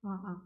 아,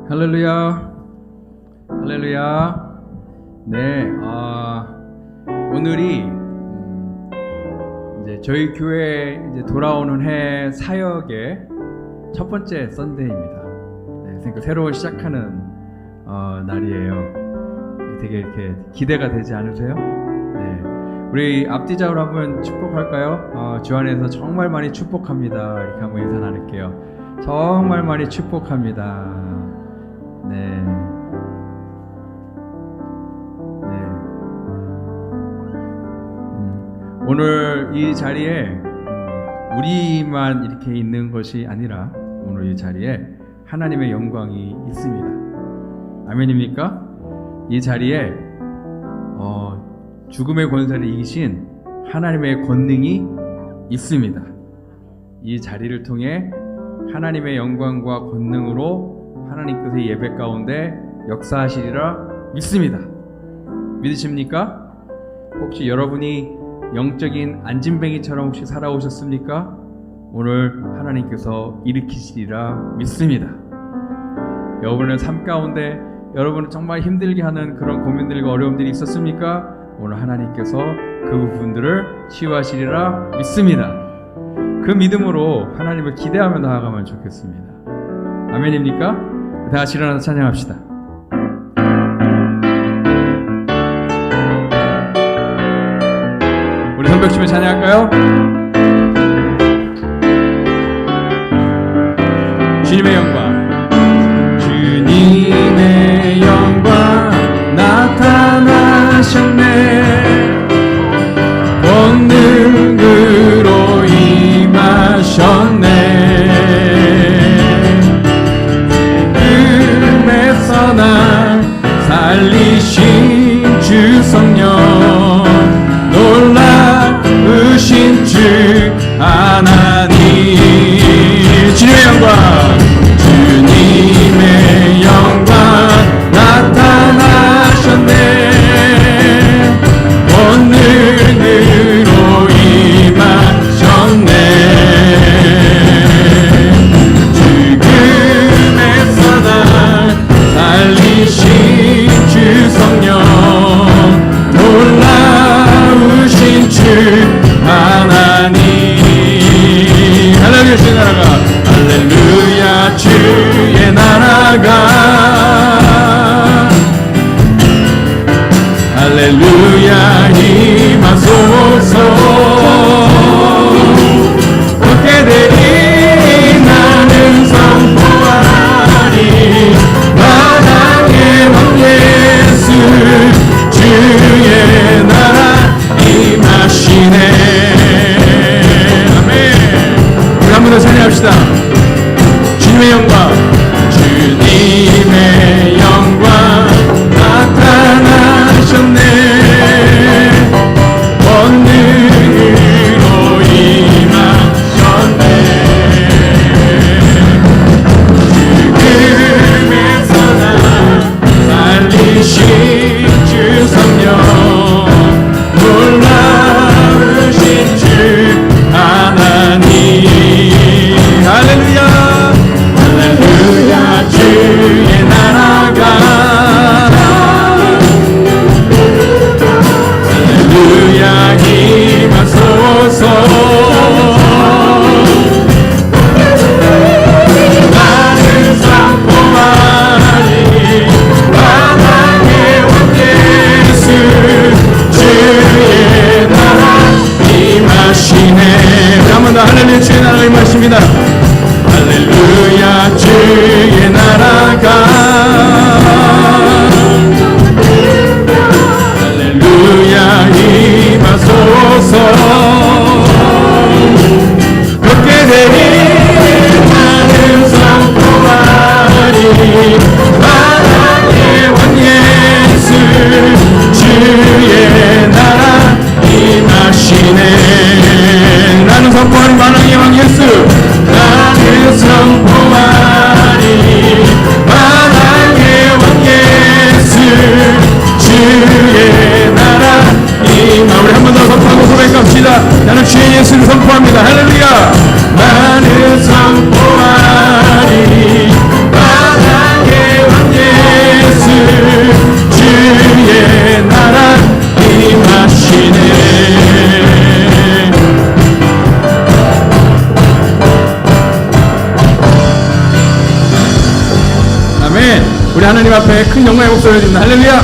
할렐루야, 할렐루야. 네, 오늘이 이제 저희 교회 이제 돌아오는 해 사역의 첫 번째 썬데이입니다. 네, 그러니까 새로운 시작하는 날이에요. 되게 이렇게 기대가 되지 않으세요? 네, 우리 앞뒤자로 한번 축복할까요? 주 안에서 정말 많이 축복합니다. 이렇게 한번 인사 나눌게요. 정말 많이 축복합니다. 네. 오늘 이 자리에 우리만 이렇게 있는 것이 아니라 오늘 이 자리에 하나님의 영광이 있습니다. 아멘입니까? 이 자리에 죽음의 권세를 이기신 하나님의 권능이 있습니다. 이 자리를 통해 하나님의 영광과 권능으로 하나님께서 예배 가운데 역사하시리라 믿습니다. 믿으십니까? 혹시 여러분이 영적인 안진뱅이처럼 혹시 살아오셨습니까? 오늘 하나님께서 일으키시리라 믿습니다. 여러분의 삶 가운데 여러분을 정말 힘들게 하는 그런 고민들과 어려움들이 있었습니까? 오늘 하나님께서 그 부분들을 치유하시리라 믿습니다. 그 믿음으로 하나님을 기대하며 나아가면 좋겠습니다. 아멘입니까? 다 같이 일어나서 찬양합시다. 우리 손뼉 치며 찬양할까요? 주님의 영광, 주님의 영광 나타나셨네. 권능으로 임하셨네. 꿈에서 날 살리신 주 성령, 놀라우신 주 하나님. 주님의 영광, 주님의 영광 나타나셨네. 권능으로 임하셨네. 죽음에서 날 살리신 주 성령, 놀라우신 주 하나님. 할렐루야, 주의 나라가, 할렐루야, 주의 나라가, 할렐루야, 임하소서. 얻게 되리 나는 선포하리. 만왕의 왕 예수, 주의 나라 임하시네. 아멘. 우리 한 번 더 찬양합시다. 주님의 영광, 주님의 영광 나타나셨네. 권능으로 임하셨네. 죽음에서 날 살리신 주 성령, 놀라우신 주 하나님. 할렐루야, 할렐루야, 주의 나라가, 할렐루야, 임하소서. 나는 선포하리. 만왕의 왕 예수, 주의 나라 임하시네. 한 번 더 할렐루야, 주의 나라가 임하십니다. 할렐루야, 주의 나라가, 할렐루야, 임하소서. 얻게 되리 나는 선포하리. 만왕의 왕 예수, 주의 나라 임하시네. 나는 선포하리. 만왕의 왕 예수, 나는 선포하리. 만왕의 왕 예수, 주의 나라 임하. 우리 한 번 더 선포하고 고백합시다. 나는 주의 예수를 선포합니다. 할렐루야. 나는 선포하리. 만왕의 우리 하나님 앞에 큰 영광의 목소리를 드립니다. 할렐루야.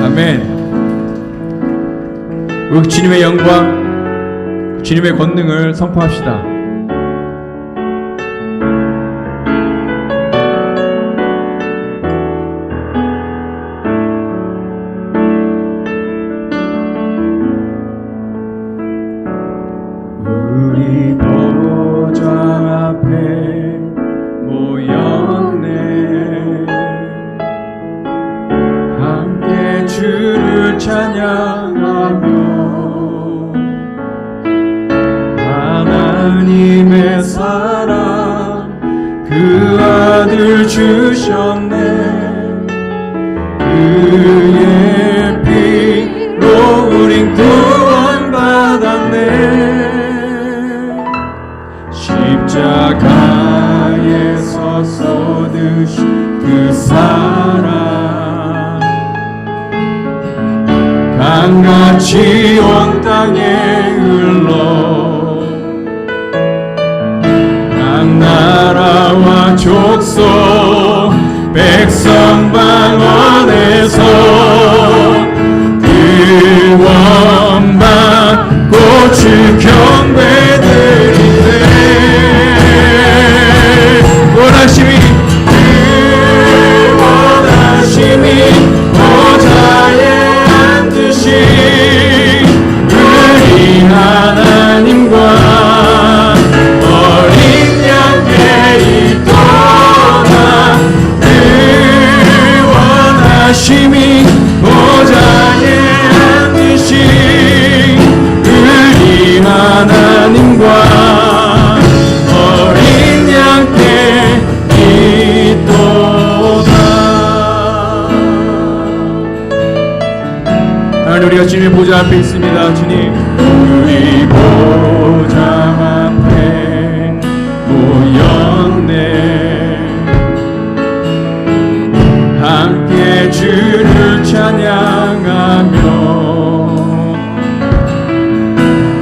아멘. 우리 주님의 영광, 주님의 권능을 선포합시다. 우리 보좌 앞에 모였네. 함께 주를 찬양하며 하나님의 사랑 그 아들 주셨네. 그의 피로 우린 구원받았네. 십자가에서 쏟으신 그 사랑 강같이 온 땅에 흘러 각 나라와 족속 백성 방언에서 구원받고 주 경배드리네. 원하심이 보좌에 앉으신 우리 하나님과 어린 양께 있도다. 그 원하심이 보좌에 앉으신 우리 하나님과 어린 양께 하나님, 우리가 주님의 보좌 앞에 있습니다. 주님, 우리 보좌 앞에 모였네. 함께 주를 찬양하며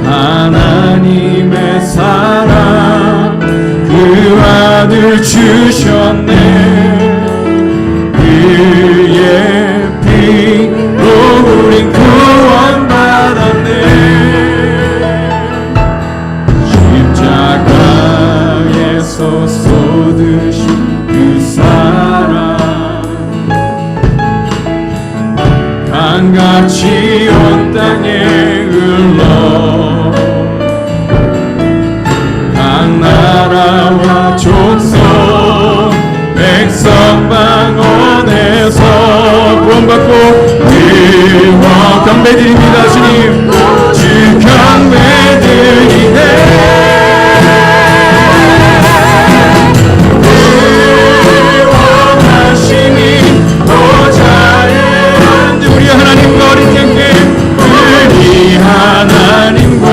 하나님의 사랑 그 아들 주셨네. 그의 피로 우린 구원받았네. 십자가에서 쏟으신 그 사랑 강같이 온 땅에 흘러 각 나라와 족속 백성 방언에서 구원받고 경배드립니다. 주님, 주 경배드리네. 원하심이 보좌에 앉은 우리 하나님과 어린 양께 우리 하나님과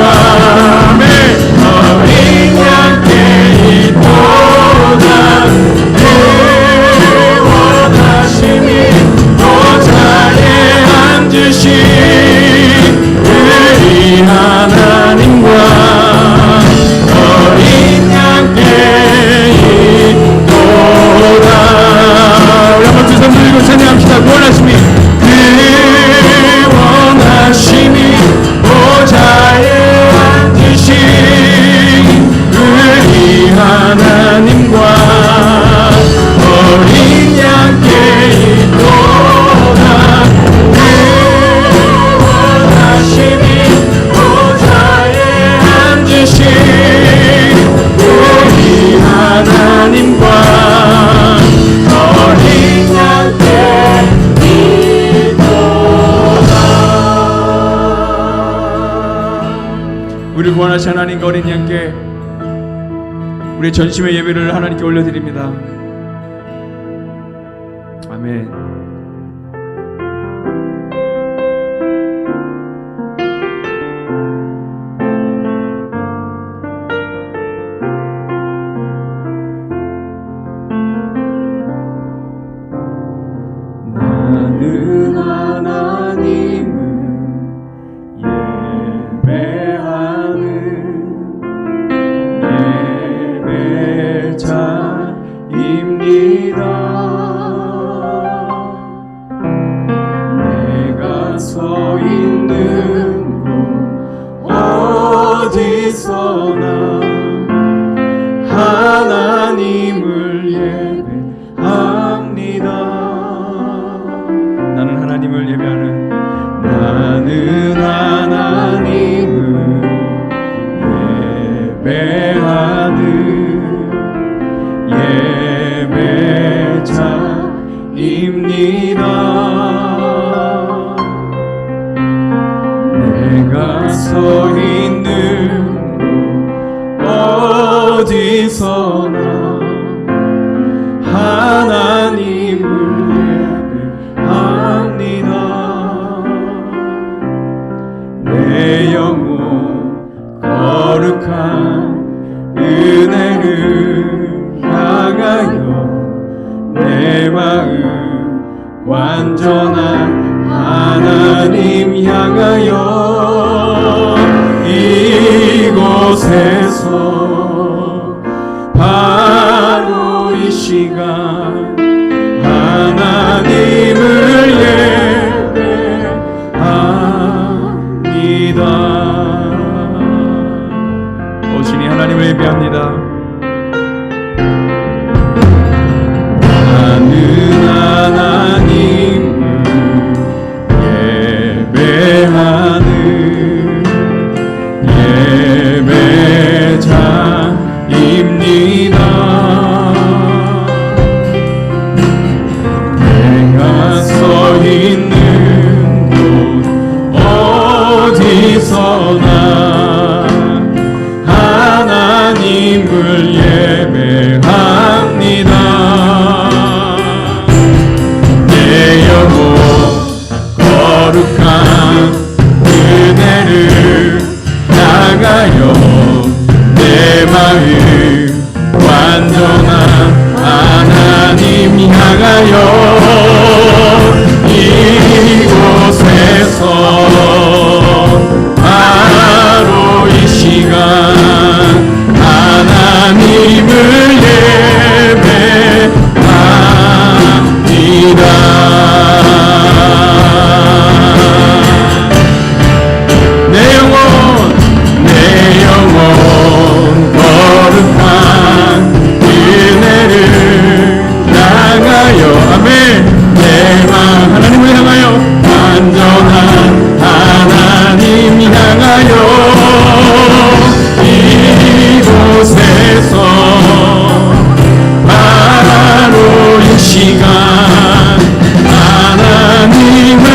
어린 양께 있도다. 원하심이 보좌에 앉으신 우리 하나님과 어린 양께 있도다. 우리 한번 두 손 들고 찬양합시다. 원하심이 보좌에 앉으신 우리 하나님과 어린 양께 있도다. 원하심이 보좌에 앉으신 우리 하나님과 어린 양께 있도다. 우리를 구원하신 하나님과 어린 양께 우리의 전심의 예배를 하나님께 올려드립니다. 아멘. 나는 하나님을 예배하는 예배자입니다. 하나님을 예배합니다. 나는 하나님을 예배하는 나는 하나님을 예배하는 예배자입니다. 내가 서 있는 곳 어디서나 하나님을 예배합니다. 내 영혼 거룩한 은혜를 향하여 내 마음 완전한 하나님 향하여 이곳에서 바로 이 시간 하나님을 예배합니다. 오신이 하나님을 예배합니다. 나는 하나님을 예배하는 예배자입니다. 내가 서 있는 곳 어디서나 하나님을 예배합니다. 내 영혼 거룩한 은혜를 향하여 내 마음 완전한 하나님 향하여 이곳에서 바로 이 시간 하나님을 예배합니다. 내 영혼 거룩한 은혜를 향하여 아멘. 내 마음 하나님을 향하여 완전한 하나님 향하여 이곳에서 바로 이 시간 하나님을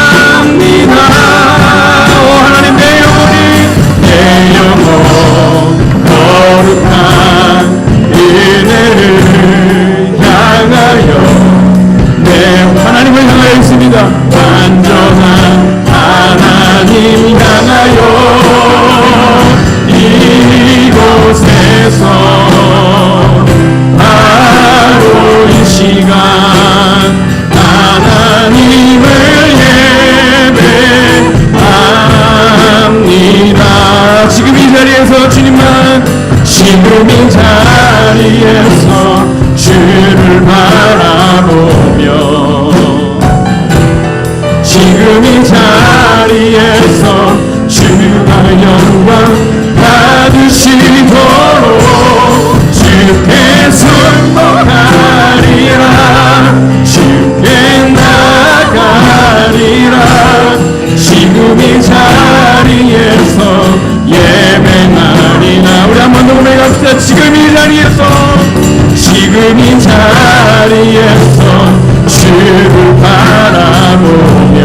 예배합니다. 오 하나님 내 영혼 거룩한 은혜를 향하여 내 하나님을 향하여 있습니다. 완전한 하나님 향하여 이곳에서 바로 이 시간 하나님을 예배합니다. 지금 이 자리에서 주님만 지금 이 자리에서 주를 바라보며 지금 이 자리에서 주가 영광 받으시도록 주께 승복하리라 주께 나가리라 지금 이 자리에서 예배하리라. 우리 한 번 더 고백합시다. 지금 이 자리에서 주를 바라보며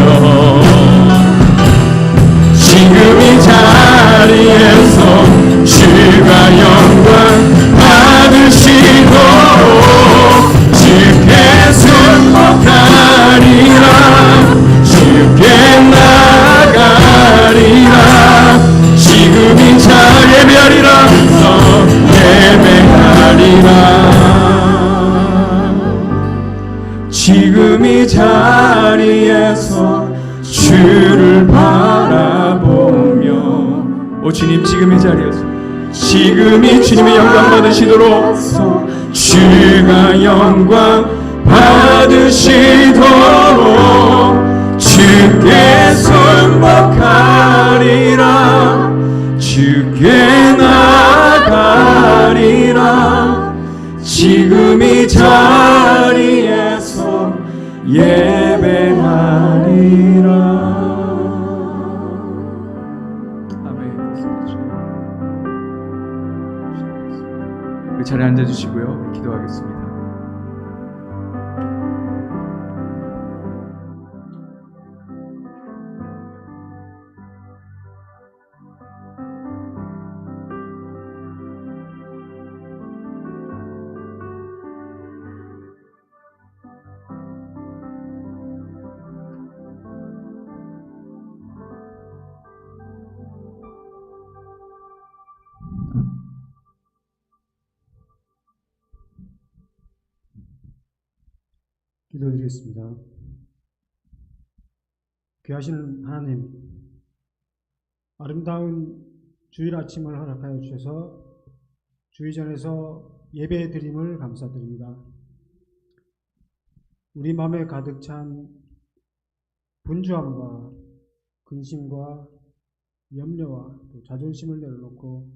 지금 이 자리에서 주가 영광 받으시도록 주께 승복하리라 주께 나가리라 지금 이 자리에 예배하리라 예배하리라 지금 이 자리에서 주를 바라보며 오 주님 지금 이 자리에서 지금 이 주님의 영광 받으시도록 주가 영광 받으시도록 주께 승복하리라 주께 나가 우리 자리에 앉아주시고요. 우리 기도하겠습니다. 기도드리겠습니다. 귀하신 하나님, 아름다운 주일 아침을 허락하여 주셔서 주의전에서 예배 드림을 감사드립니다. 우리 마음에 가득 찬 분주함과 근심과 염려와 또 자존심을 내려놓고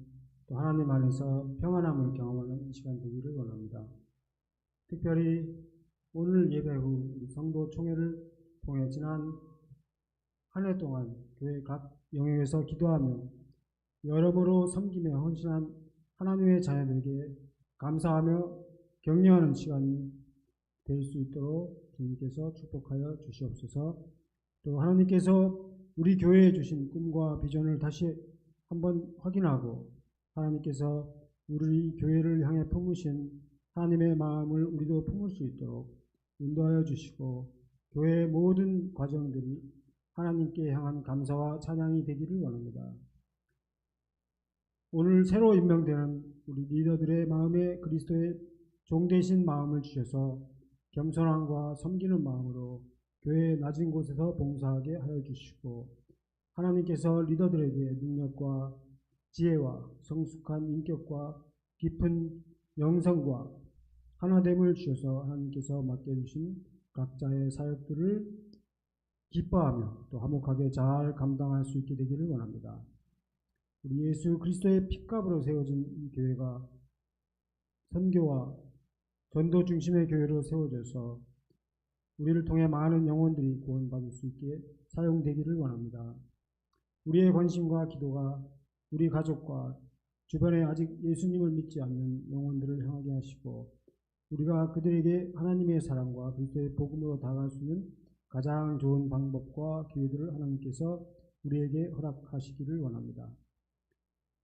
또 하나님 안에서 평안함을 경험하는 시간 되기를 원합니다. 특별히 오늘 예배 후 우리 성도 총회를 통해 지난 한 해 동안 교회 각 영역에서 기도하며 여러모로 섬김에 헌신한 하나님의 자녀들에게 감사하며 격려하는 시간이 될 수 있도록 주님께서 축복하여 주시옵소서. 또 하나님께서 우리 교회에 주신 꿈과 비전을 다시 한번 확인하고 하나님께서 우리 교회를 향해 품으신 하나님의 마음을 우리도 품을 수 있도록 인도하여 주시고 교회의 모든 과정들이 하나님께 향한 감사와 찬양이 되기를 원합니다. 오늘 새로 임명되는 우리 리더들의 마음에 그리스도의 종 되신 마음을 주셔서 겸손함과 섬기는 마음으로 교회의 낮은 곳에서 봉사하게 하여 주시고 하나님께서 리더들에게 능력과 지혜와 성숙한 인격과 깊은 영성과 하나됨을 주셔서 하나님께서 맡겨주신 각자의 사역들을 기뻐하며 또 화목하게 잘 감당할 수 있게 되기를 원합니다. 우리 예수 그리스도의 핏값으로 세워진 이 교회가 선교와 전도 중심의 교회로 세워져서 우리를 통해 많은 영혼들이 구원받을 수 있게 사용되기를 원합니다. 우리의 관심과 기도가 우리 가족과 주변에 아직 예수님을 믿지 않는 영혼들을 향하게 하시고 우리가 그들에게 하나님의 사랑과 그리스도의 복음으로 다가갈 수 있는 가장 좋은 방법과 기회들을 하나님께서 우리에게 허락하시기를 원합니다.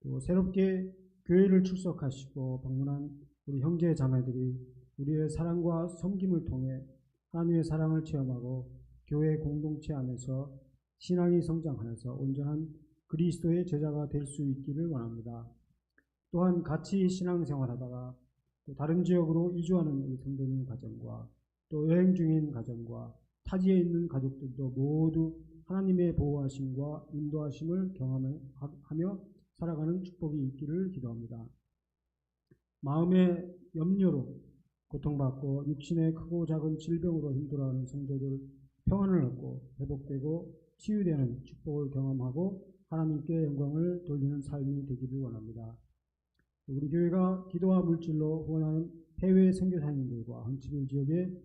또 새롭게 교회를 출석하시고 방문한 우리 형제 자매들이 우리의 사랑과 섬김을 통해 하나님의 사랑을 체험하고 교회 공동체 안에서 신앙이 성장하여서 온전한 그리스도의 제자가 될 수 있기를 원합니다. 또한 같이 신앙생활하다가 또 다른 지역으로 이주하는 우리 성도님 가정과 또 여행 중인 가정과 타지에 있는 가족들도 모두 하나님의 보호하심과 인도하심을 경험하며 살아가는 축복이 있기를 기도합니다. 마음의 염려로 고통받고 육신의 크고 작은 질병으로 힘들어하는 성도들 평안을 얻고 회복되고 치유되는 축복을 경험하고 하나님께 영광을 돌리는 삶이 되기를 원합니다. 우리 교회가 기도와 물질로 후원하는 해외 선교사님들과 헌치빌 지역의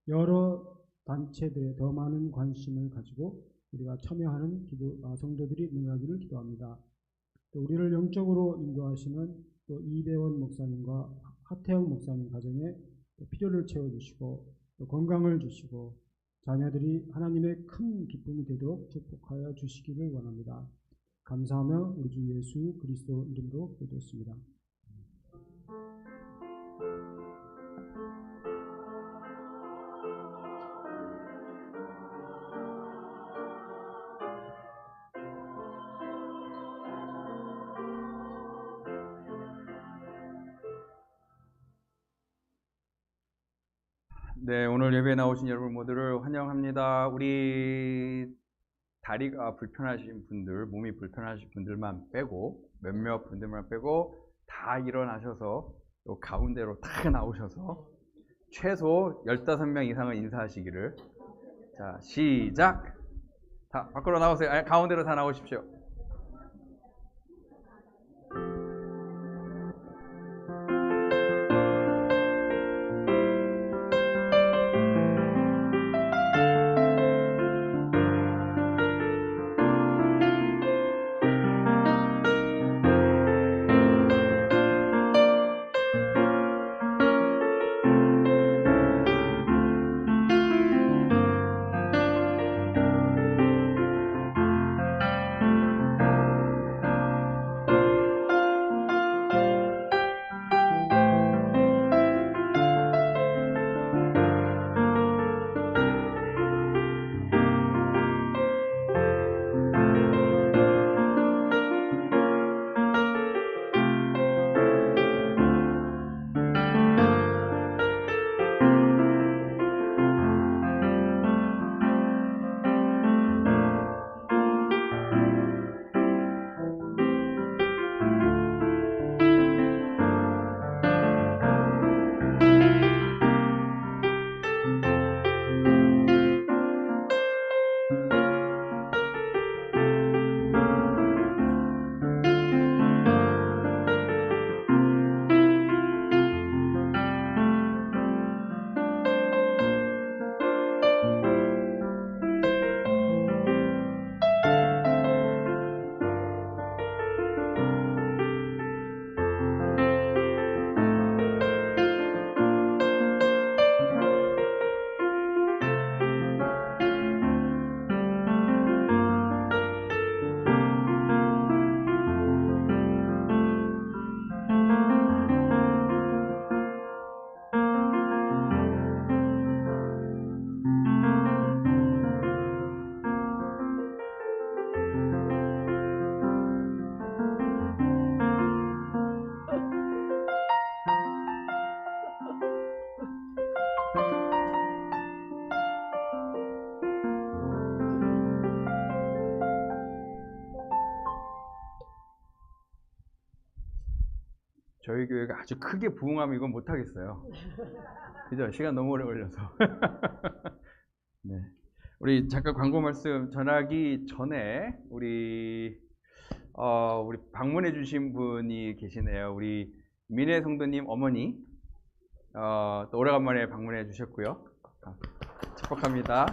여러 단체들에 더 많은 관심을 가지고 우리가 참여하는 성도들이 능하기를 기도합니다. 또 우리를 영적으로 인도하시는 또 이배원 목사님과 하태영 목사님 가정에 필요를 채워주시고 또 건강을 주시고 자녀들이 하나님의 큰 기쁨이 되도록 축복하여 주시기를 원합니다. 감사하며 우리 주 예수 그리스도 이름으로 기도했습니다. 네, 오늘 예배에 나오신 여러분 모두를 환영합니다. 우리 다리가 불편하신 분들, 몸이 불편하신 분들만 빼고 몇몇 분들만 빼고 다 일어나셔서 요 가운데로 다 나오셔서 최소 15명 이상은 인사하시기를. 자, 시작! 다 밖으로 나오세요. 아니, 가운데로 다 나오십시오. 저희 교회가 아주 크게 부흥하면 이건 못하겠어요. 그죠? 시간 너무 오래 걸려서. 네. 우리 잠깐 광고 말씀 전하기 전에 우리 방문해 주신 분이 계시네요. 우리 민혜 성도님 어머니 또 오래간만에 방문해 주셨고요. 축복합니다.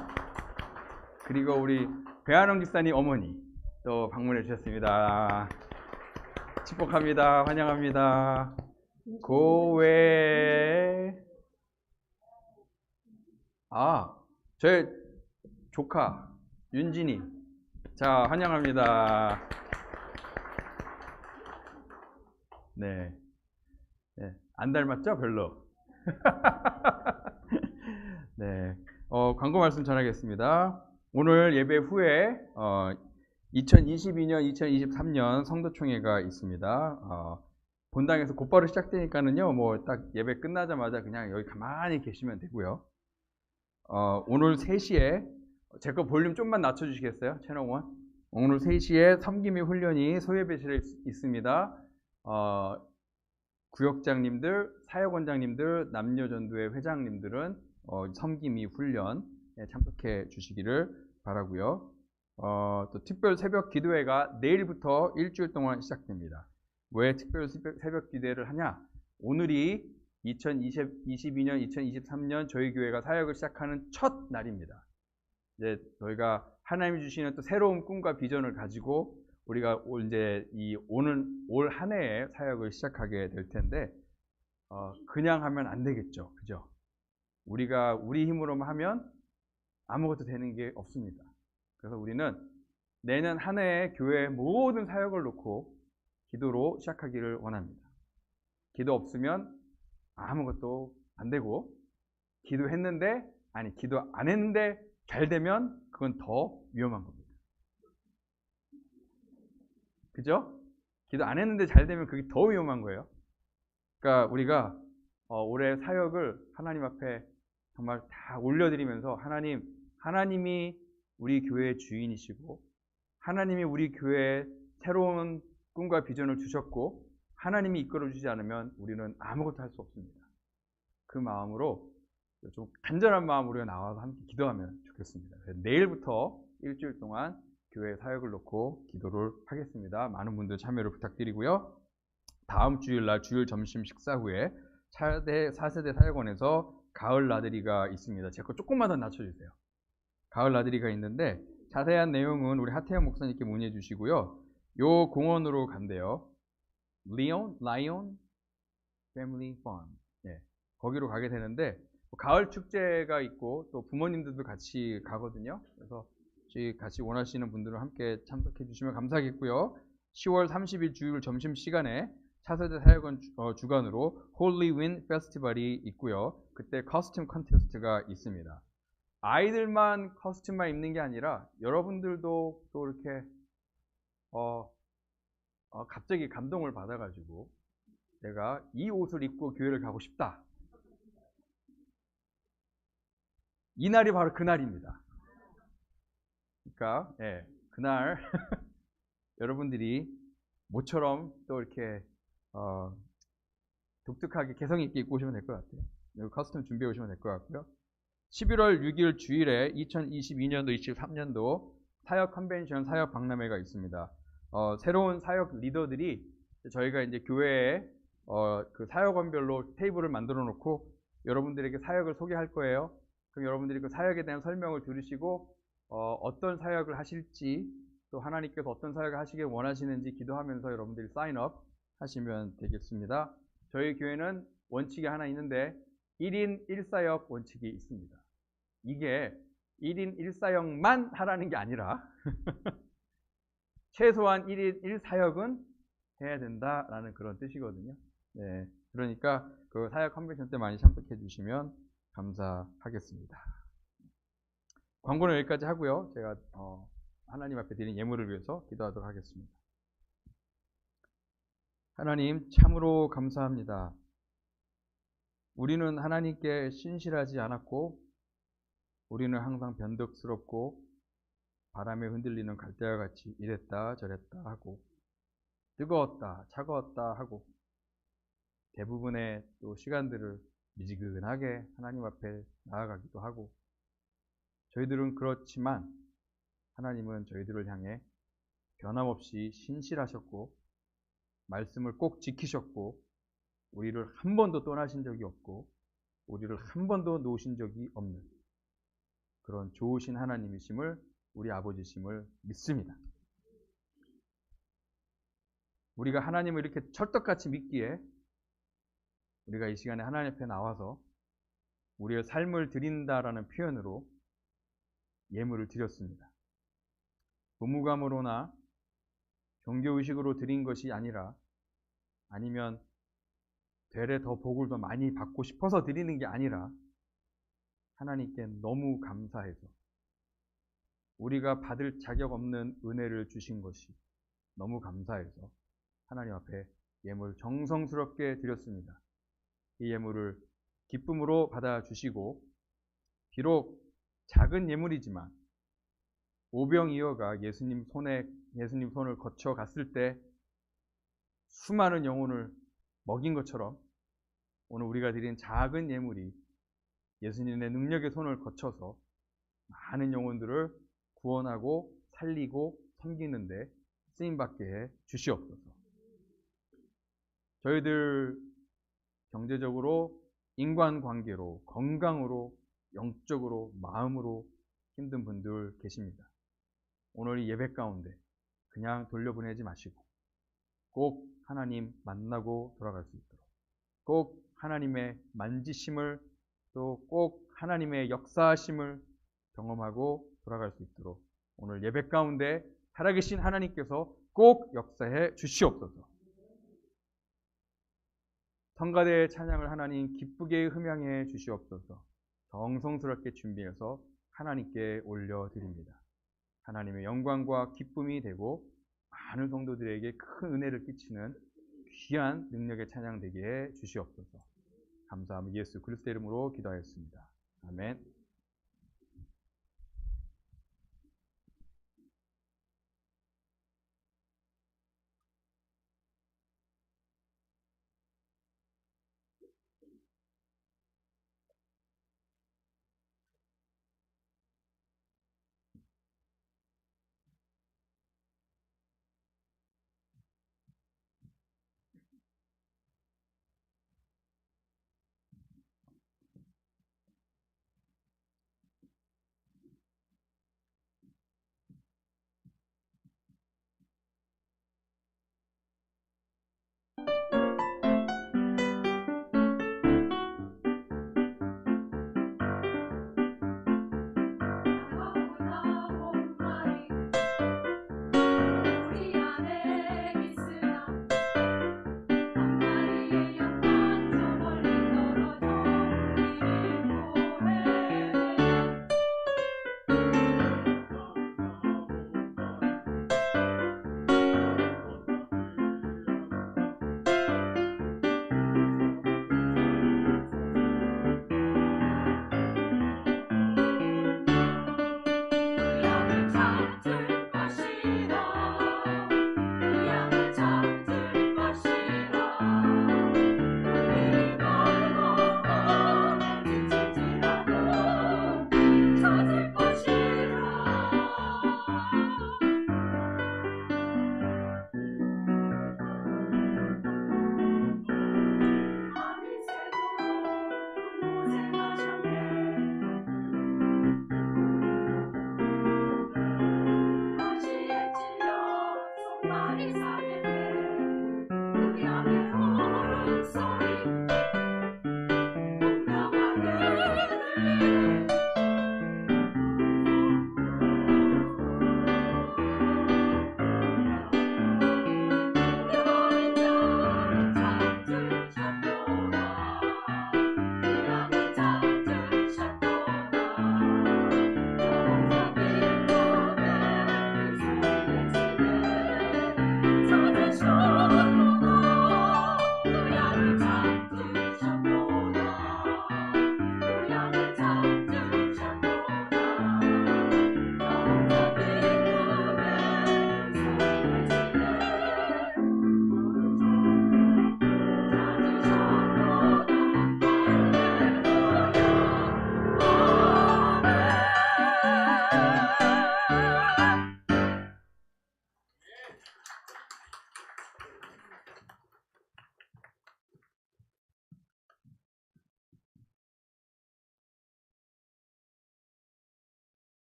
그리고 우리 배한홍 집사님 어머니 또 방문해 주셨습니다. 축복합니다. 환영합니다. 고외 저희 조카 윤진이 자 환영합니다. 네, 안 닮았죠 별로. 네, 광고 말씀 전하겠습니다. 오늘 예배 후에 2022년, 2023년 성도총회가 있습니다. 본당에서 곧바로 시작되니까는요, 뭐 딱 예배 끝나자마자 그냥 여기 가만히 계시면 되고요. 오늘 3시에 제 거 볼륨 좀만 낮춰주시겠어요? 채널 1. 오늘 3시에 섬김의 훈련이 소예배실에 있습니다. 구역장님들, 사역원장님들, 남녀전도회 회장님들은 섬김이 훈련에 참석해 주시기를 바라고요. 또 특별 새벽 기도회가 내일부터 일주일 동안 시작됩니다. 왜 특별 새벽 기도회를 하냐? 오늘이 2022년, 2023년 저희 교회가 사역을 시작하는 첫 날입니다. 이제 저희가 하나님이 주시는 또 새로운 꿈과 비전을 가지고 우리가 이제 올 한 해의 사역을 시작하게 될 텐데 그냥 하면 안 되겠죠, 그죠? 우리가 우리 힘으로만 하면 아무것도 되는 게 없습니다. 그래서 우리는 내년 한 해의 교회의 모든 사역을 놓고 기도로 시작하기를 원합니다. 기도 없으면 아무것도 안 되고, 기도 안 했는데 잘 되면 그건 더 위험한 겁니다. 그죠? 기도 안 했는데 잘 되면 그게 더 위험한 거예요. 그러니까 우리가 올해 사역을 하나님 앞에 정말 다 올려드리면서 하나님이 우리 교회의 주인이시고 하나님이 우리 교회에 새로운 꿈과 비전을 주셨고 하나님이 이끌어주지 않으면 우리는 아무것도 할 수 없습니다. 그 마음으로 좀 간절한 마음으로 나와서 함께 기도하면 좋겠습니다. 내일부터 일주일 동안 교회 사역을 놓고 기도를 하겠습니다. 많은 분들 참여를 부탁드리고요. 다음 주일날 주일 점심 식사 후에 4세대 사역원에서 가을 나들이가 있습니다. 제 거 조금만 더 낮춰주세요. 가을 나들이가 있는데 자세한 내용은 우리 하태영 목사님께 문의해 주시고요. 요 공원으로 간대요. 라이온 패밀리 펀. 거기로 가게 되는데 가을 축제가 있고 또 부모님들도 같이 가거든요. 그래서 같이 원하시는 분들은 함께 참석해 주시면 감사하겠고요. 10월 30일 주일 점심시간에 차세대 사역원 주관으로 홀리 윈 페스티벌이 있고요. 그때 커스텀 컨테스트가 있습니다. 아이들만 커스튬만 입는 게 아니라 여러분들도 또 이렇게 갑자기 감동을 받아가지고 내가 이 옷을 입고 교회를 가고 싶다. 이 날이 바로 그날입니다. 그러니까 그날 여러분들이 모처럼 또 이렇게 독특하게 개성 있게 입고 오시면 될 것 같아요. 여기 커스텀 준비해 오시면 될 것 같고요. 11월 6일 주일에 2022년도, 23년도 사역 컨벤션, 사역 박람회가 있습니다. 새로운 사역 리더들이 저희가 이제 교회에 그 사역원별로 테이블을 만들어 놓고 여러분들에게 사역을 소개할 거예요. 그럼 여러분들이 그 사역에 대한 설명을 들으시고 어떤 사역을 하실지 또 하나님께서 어떤 사역을 하시길 원하시는지 기도하면서 여러분들이 사인업 하시면 되겠습니다. 저희 교회는 원칙이 하나 있는데 1인 1사역 원칙이 있습니다. 이게 1인 1사역만 하라는 게 아니라 최소한 1인 1사역은 해야 된다라는 그런 뜻이거든요. 네, 그러니까 그 사역 컨벤션 때 많이 참석해 주시면 감사하겠습니다. 광고는 여기까지 하고요. 제가 하나님 앞에 드린 예물을 위해서 기도하도록 하겠습니다. 하나님 참으로 감사합니다. 우리는 하나님께 신실하지 않았고 우리는 항상 변덕스럽고 바람에 흔들리는 갈대와 같이 이랬다 저랬다 하고 뜨거웠다 차가웠다 하고 대부분의 또 시간들을 미지근하게 하나님 앞에 나아가기도 하고, 저희들은 그렇지만 하나님은 저희들을 향해 변함없이 신실하셨고 말씀을 꼭 지키셨고, 우리를 한 번도 떠나신 적이 없고 우리를 한 번도 놓으신 적이 없는 그런 좋으신 하나님이심을, 우리 아버지심을 믿습니다. 우리가 하나님을 이렇게 철떡같이 믿기에 우리가 이 시간에 하나님 앞에 나와서 우리의 삶을 드린다라는 표현으로 예물을 드렸습니다. 의무감으로나 종교의식으로 드린 것이 아니라, 아니면 되레 더 복을 더 많이 받고 싶어서 드리는 게 아니라, 하나님께 너무 감사해서 우리가 받을 자격 없는 은혜를 주신 것이 너무 감사해서 하나님 앞에 예물 정성스럽게 드렸습니다. 이 예물을 기쁨으로 받아주시고, 비록 작은 예물이지만 오병이어가 예수님 손을 거쳐 갔을 때 수많은 영혼을 먹인 것처럼, 오늘 우리가 드린 작은 예물이 예수님의 능력의 손을 거쳐서 많은 영혼들을 구원하고 살리고 섬기는데 쓰임받게 해 주시옵소서. 저희들 경제적으로, 인간관계로, 건강으로, 영적으로, 마음으로 힘든 분들 계십니다. 오늘 이 예배 가운데 그냥 돌려보내지 마시고 꼭 하나님 만나고 돌아갈 수 있도록, 꼭 하나님의 만지심을, 또 꼭 하나님의 역사하심을 경험하고 돌아갈 수 있도록 오늘 예배 가운데 살아계신 하나님께서 꼭 역사해 주시옵소서. 성가대의 찬양을 하나님 기쁘게 흠양해 주시옵소서. 정성스럽게 준비해서 하나님께 올려드립니다. 하나님의 영광과 기쁨이 되고 많은 성도들에게 큰 은혜를 끼치는 귀한 능력의 찬양 되게 해 주시옵소서. 감사하며 예수 그리스도의 이름으로 기도하였습니다. 아멘.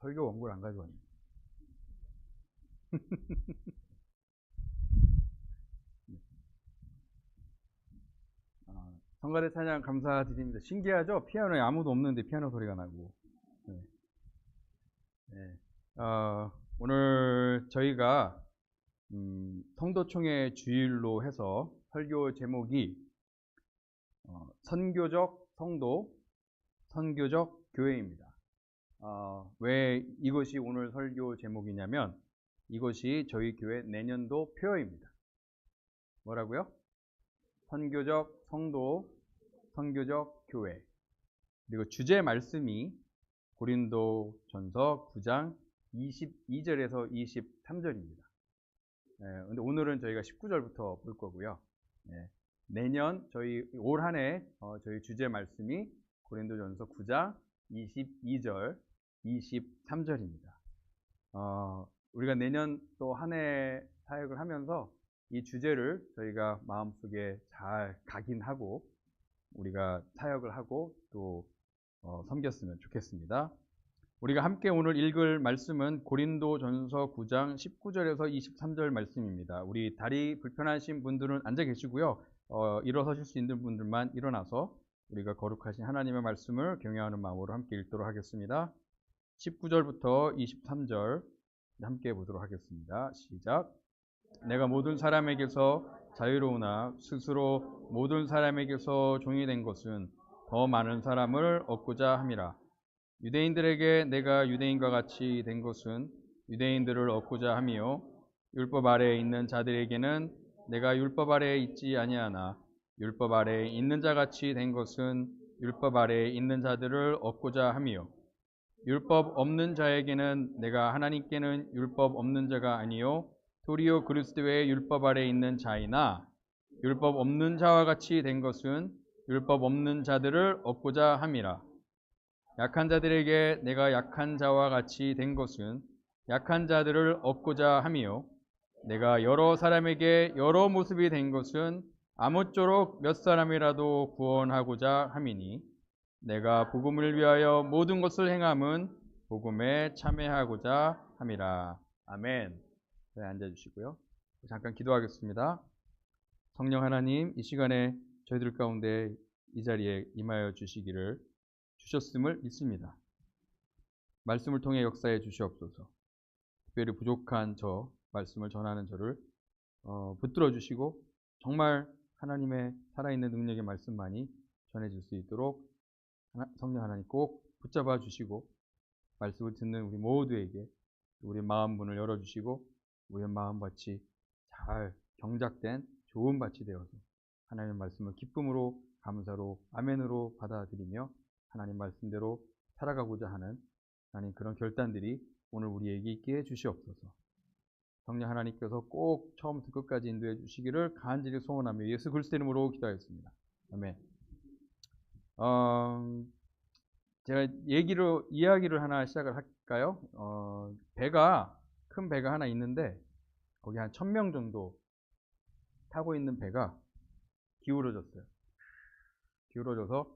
설교 원고를 안 가져왔네. 성가대 찬양 감사드립니다. 신기하죠? 피아노에 아무도 없는데 피아노 소리가 나고. 네. 네. 오늘 저희가 성도총회 주일로 해서 설교 제목이 선교적 성도, 선교적 교회입니다. 왜 이것이 오늘 설교 제목이냐면 이것이 저희 교회 내년도 표어입니다. 뭐라고요? 선교적 성도, 선교적 교회. 그리고 주제 말씀이 고린도전서 9장 22절에서 23절입니다. 근데 오늘은 저희가 19절부터 볼 거고요. 내년 저희 올 한 해 저희 주제 말씀이 고린도전서 9장 22절, 23절입니다. 우리가 내년 또 한 해 사역을 하면서 이 주제를 저희가 마음속에 잘 각인하고 우리가 사역을 하고 또 섬겼으면 좋겠습니다. 우리가 함께 오늘 읽을 말씀은 고린도전서 9장 19절에서 23절 말씀입니다. 우리 다리 불편하신 분들은 앉아 계시고요. 일어서실 수 있는 분들만 일어나서 우리가 거룩하신 하나님의 말씀을 경외하는 마음으로 함께 읽도록 하겠습니다. 19절부터 23절 함께 보도록 하겠습니다. 시작. 내가 모든 사람에게서 자유로우나 스스로 모든 사람에게서 종이 된 것은 더 많은 사람을 얻고자 함이라. 유대인들에게 내가 유대인과 같이 된 것은 유대인들을 얻고자 함이요 율법 아래에 있는 자들에게는 내가 율법 아래에 있지 아니하나 율법 아래에 있는 자같이 된 것은 율법 아래에 있는 자들을 얻고자 함이요 율법 없는 자에게는 내가 하나님께는 율법 없는 자가 아니요 도리어 그리스도의 율법 아래에 있는 자이나 율법 없는 자와 같이 된 것은 율법 없는 자들을 얻고자 함이라. 약한 자들에게 내가 약한 자와 같이 된 것은 약한 자들을 얻고자 함이요 내가 여러 사람에게 여러 모습이 된 것은 아무쪼록 몇 사람이라도 구원하고자 함이니 내가 복음을 위하여 모든 것을 행함은 복음에 참여하고자 함이라. 아멘. 네, 앉아주시고요. 잠깐 기도하겠습니다. 성령 하나님, 이 시간에 저희들 가운데 이 자리에 임하여 주시기를 주셨음을 믿습니다. 말씀을 통해 역사해 주시옵소서. 특별히 부족한 저 말씀을 전하는 저를 붙들어 주시고 정말 하나님의 살아있는 능력의 말씀만이 전해질 수 있도록 성령 하나님 꼭 붙잡아 주시고 말씀을 듣는 우리 모두에게 우리 마음 문을 열어주시고 우리의 마음밭이 잘 경작된 좋은 밭이 되어서 하나님의 말씀을 기쁨으로 감사로 아멘으로 받아들이며 하나님 말씀대로 살아가고자 하는 하나님 그런 결단들이 오늘 우리에게 있게 해주시옵소서. 성령 하나님께서 꼭 처음부터 끝까지 인도해 주시기를 간절히 소원하며 예수 그리스도 이름으로 기도하였습니다. 아멘. 제가 이야기를 하나 시작을 할까요? 큰 배가 하나 있는데 거기 한 1000명 정도 타고 있는 배가 기울어졌어요. 기울어져서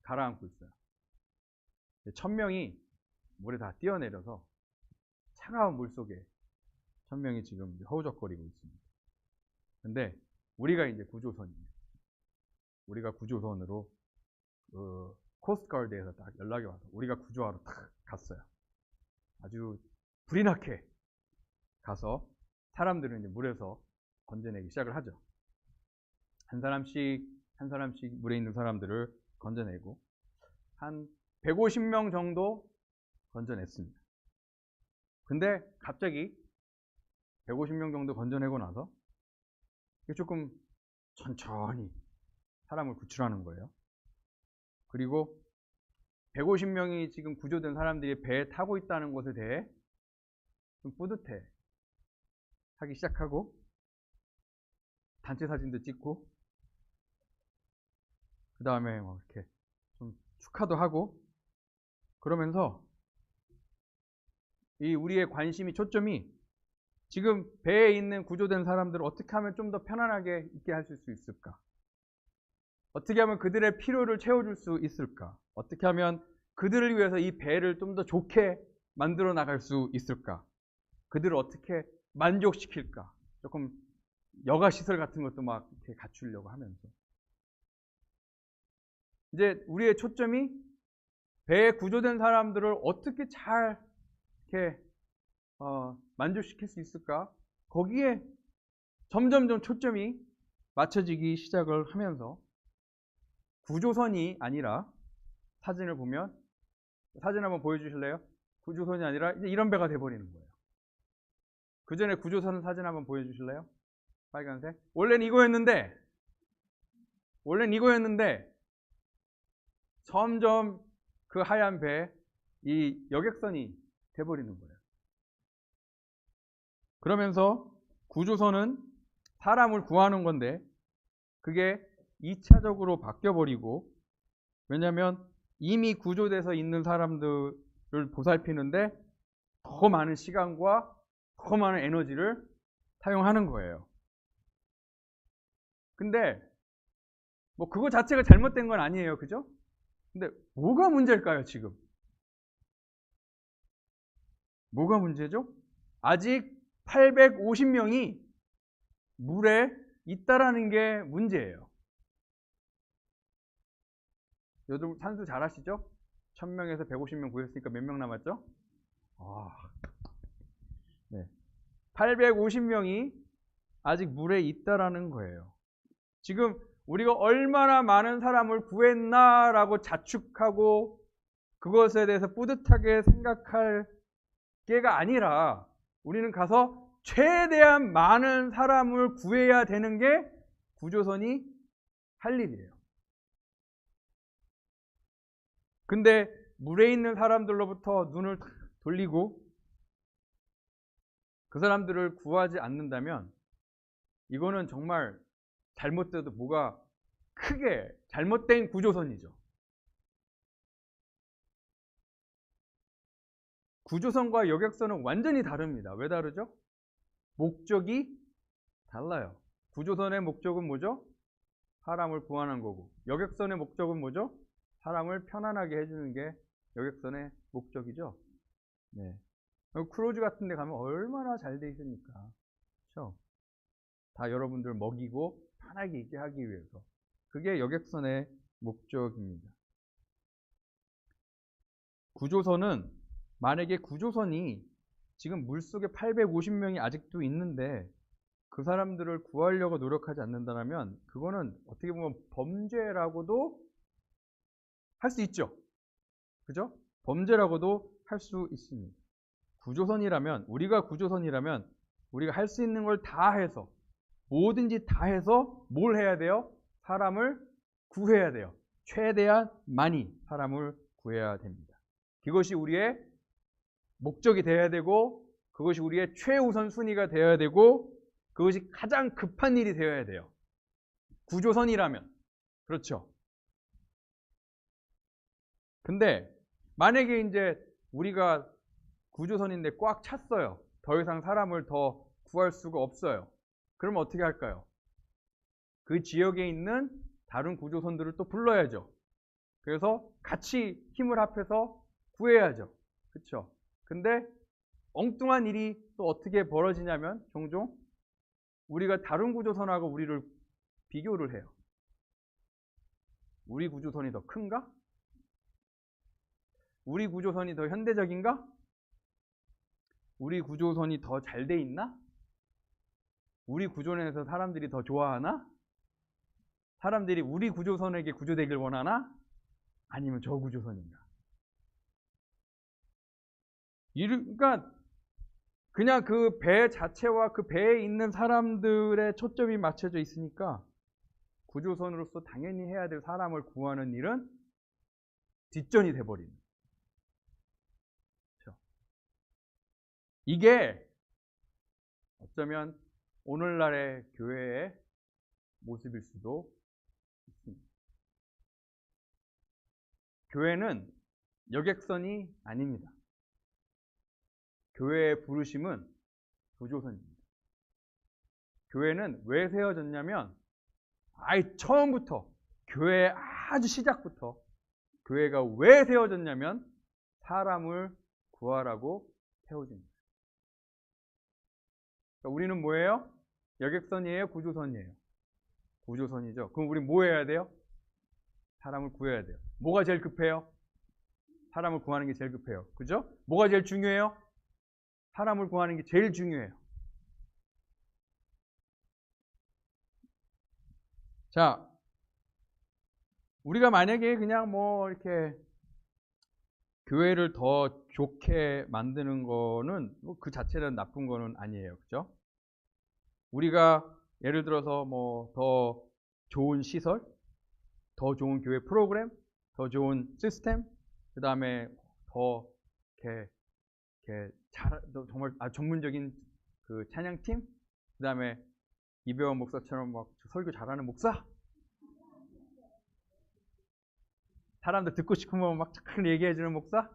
가라앉고 있어요. 1000명이 물에 다 뛰어내려서 차가운 물 속에 1000명이 지금 허우적거리고 있습니다. 근데 우리가 이제 구조선이에요. 우리가 구조선으로 코스트가드에서 딱 연락이 와서 우리가 구조하러 딱 갔어요. 아주 불이 나게 가서 사람들은 이제 물에서 건져내기 시작을 하죠. 한 사람씩 물에 있는 사람들을 건져내고 한 150명 정도 건져냈습니다. 근데 갑자기 150명 정도 건져내고 나서 조금 천천히 사람을 구출하는 거예요. 그리고 150명이 지금 구조된 사람들이 배에 타고 있다는 것에 대해 좀 뿌듯해 하기 시작하고 단체 사진도 찍고 그 다음에 이렇게 좀 축하도 하고 그러면서 이 우리의 관심이 초점이 지금 배에 있는 구조된 사람들을 어떻게 하면 좀 더 편안하게 있게 하실 수 있을까? 어떻게 하면 그들의 필요를 채워줄 수 있을까? 어떻게 하면 그들을 위해서 이 배를 좀 더 좋게 만들어 나갈 수 있을까? 그들을 어떻게 만족시킬까? 조금 여가 시설 같은 것도 막 이렇게 갖추려고 하면서 이제 우리의 초점이 배에 구조된 사람들을 어떻게 잘 이렇게 만족시킬 수 있을까? 거기에 점점점 초점이 맞춰지기 시작을 하면서 구조선이 아니라 사진을 보면 사진 한번 보여주실래요? 구조선이 아니라 이제 이런 배가 돼버리는 거예요. 그 전에 구조선 사진 한번 보여주실래요? 빨간색. 원래는 이거였는데 점점 그 하얀 배, 이 여객선이 돼버리는 거예요. 그러면서 구조선은 사람을 구하는 건데 그게 2차적으로 바뀌어버리고, 왜냐하면 이미 구조돼서 있는 사람들을 보살피는데 더 많은 시간과 더 많은 에너지를 사용하는 거예요. 근데 뭐 그거 자체가 잘못된 건 아니에요. 그죠? 근데 뭐가 문제일까요, 지금? 뭐가 문제죠? 아직 850명이 물에 있다라는 게 문제예요. 요즘 산수 잘 하시죠? 1000명에서 150명 구했으니까 몇 명 남았죠? 네. 850명이 아직 물에 있다라는 거예요. 지금 우리가 얼마나 많은 사람을 구했나라고 자축하고 그것에 대해서 뿌듯하게 생각할 게가 아니라 우리는 가서 최대한 많은 사람을 구해야 되는 게 구조선이 할 일이에요. 근데 물에 있는 사람들로부터 눈을 돌리고 그 사람들을 구하지 않는다면 이거는 정말 잘못돼도 뭐가 크게 잘못된 구조선이죠. 구조선과 여객선은 완전히 다릅니다. 왜 다르죠? 목적이 달라요. 구조선의 목적은 뭐죠? 사람을 구하는 거고, 여객선의 목적은 뭐죠? 사람을 편안하게 해주는 게 여객선의 목적이죠. 네. 크루즈 같은 데 가면 얼마나 잘 돼 있습니까? 그렇죠? 다 여러분들 먹이고 편하게 있게 하기 위해서. 그게 여객선의 목적입니다. 구조선은 만약에 구조선이 지금 물속에 850명이 아직도 있는데 그 사람들을 구하려고 노력하지 않는다면 그거는 어떻게 보면 범죄라고도 할 수 있죠. 그죠? 범죄라고도 할 수 있습니다. 구조선이라면, 우리가 구조선이라면 우리가 할 수 있는 걸 다 해서, 뭐든지 다 해서 뭘 해야 돼요? 사람을 구해야 돼요. 최대한 많이 사람을 구해야 됩니다. 그것이 우리의 목적이 되어야 되고, 그것이 우리의 최우선 순위가 되어야 되고, 그것이 가장 급한 일이 되어야 돼요. 구조선이라면. 그렇죠. 근데 만약에 이제 우리가 구조선인데 꽉 찼어요. 더 이상 사람을 더 구할 수가 없어요. 그러면 어떻게 할까요? 그 지역에 있는 다른 구조선들을 또 불러야죠. 그래서 같이 힘을 합해서 구해야죠. 그렇죠? 근데 엉뚱한 일이 또 어떻게 벌어지냐면 종종 우리가 다른 구조선하고 우리를 비교를 해요. 우리 구조선이 더 큰가? 우리 구조선이 더 현대적인가? 우리 구조선이 더 잘 돼 있나? 우리 구조선에서 사람들이 더 좋아하나? 사람들이 우리 구조선에게 구조되길 원하나? 아니면 저 구조선인가? 그러니까 그냥 그 배 자체와 그 배에 있는 사람들의 초점이 맞춰져 있으니까 구조선으로서 당연히 해야 될 사람을 구하는 일은 뒷전이 돼버립니다. 그렇죠? 이게 어쩌면 오늘날의 교회의 모습일 수도 있습니다. 교회는 여객선이 아닙니다. 교회의 부르심은 구조선입니다. 교회는 왜 세워졌냐면 아예 처음부터 교회의 아주 시작부터 교회가 왜 세워졌냐면 사람을 부활하고 태워집니다. 그러니까 우리는 뭐예요? 여객선이에요? 구조선이에요? 구조선이죠. 그럼 우리 뭐 해야 돼요? 사람을 구해야 돼요. 뭐가 제일 급해요? 사람을 구하는 게 제일 급해요. 그죠? 뭐가 제일 중요해요? 사람을 구하는 게 제일 중요해요. 자, 우리가 만약에 그냥 뭐 이렇게 교회를 더 좋게 만드는 거는 뭐 그 자체는 나쁜 거는 아니에요. 그죠? 우리가 예를 들어서 뭐 더 좋은 시설, 더 좋은 교회 프로그램, 더 좋은 시스템, 그 다음에 더 이렇게 정말 전문적인 그 찬양팀, 그 다음에 이배원 목사처럼 막 설교 잘하는 목사, 사람들 듣고 싶으면 막 착 얘기해주는 목사,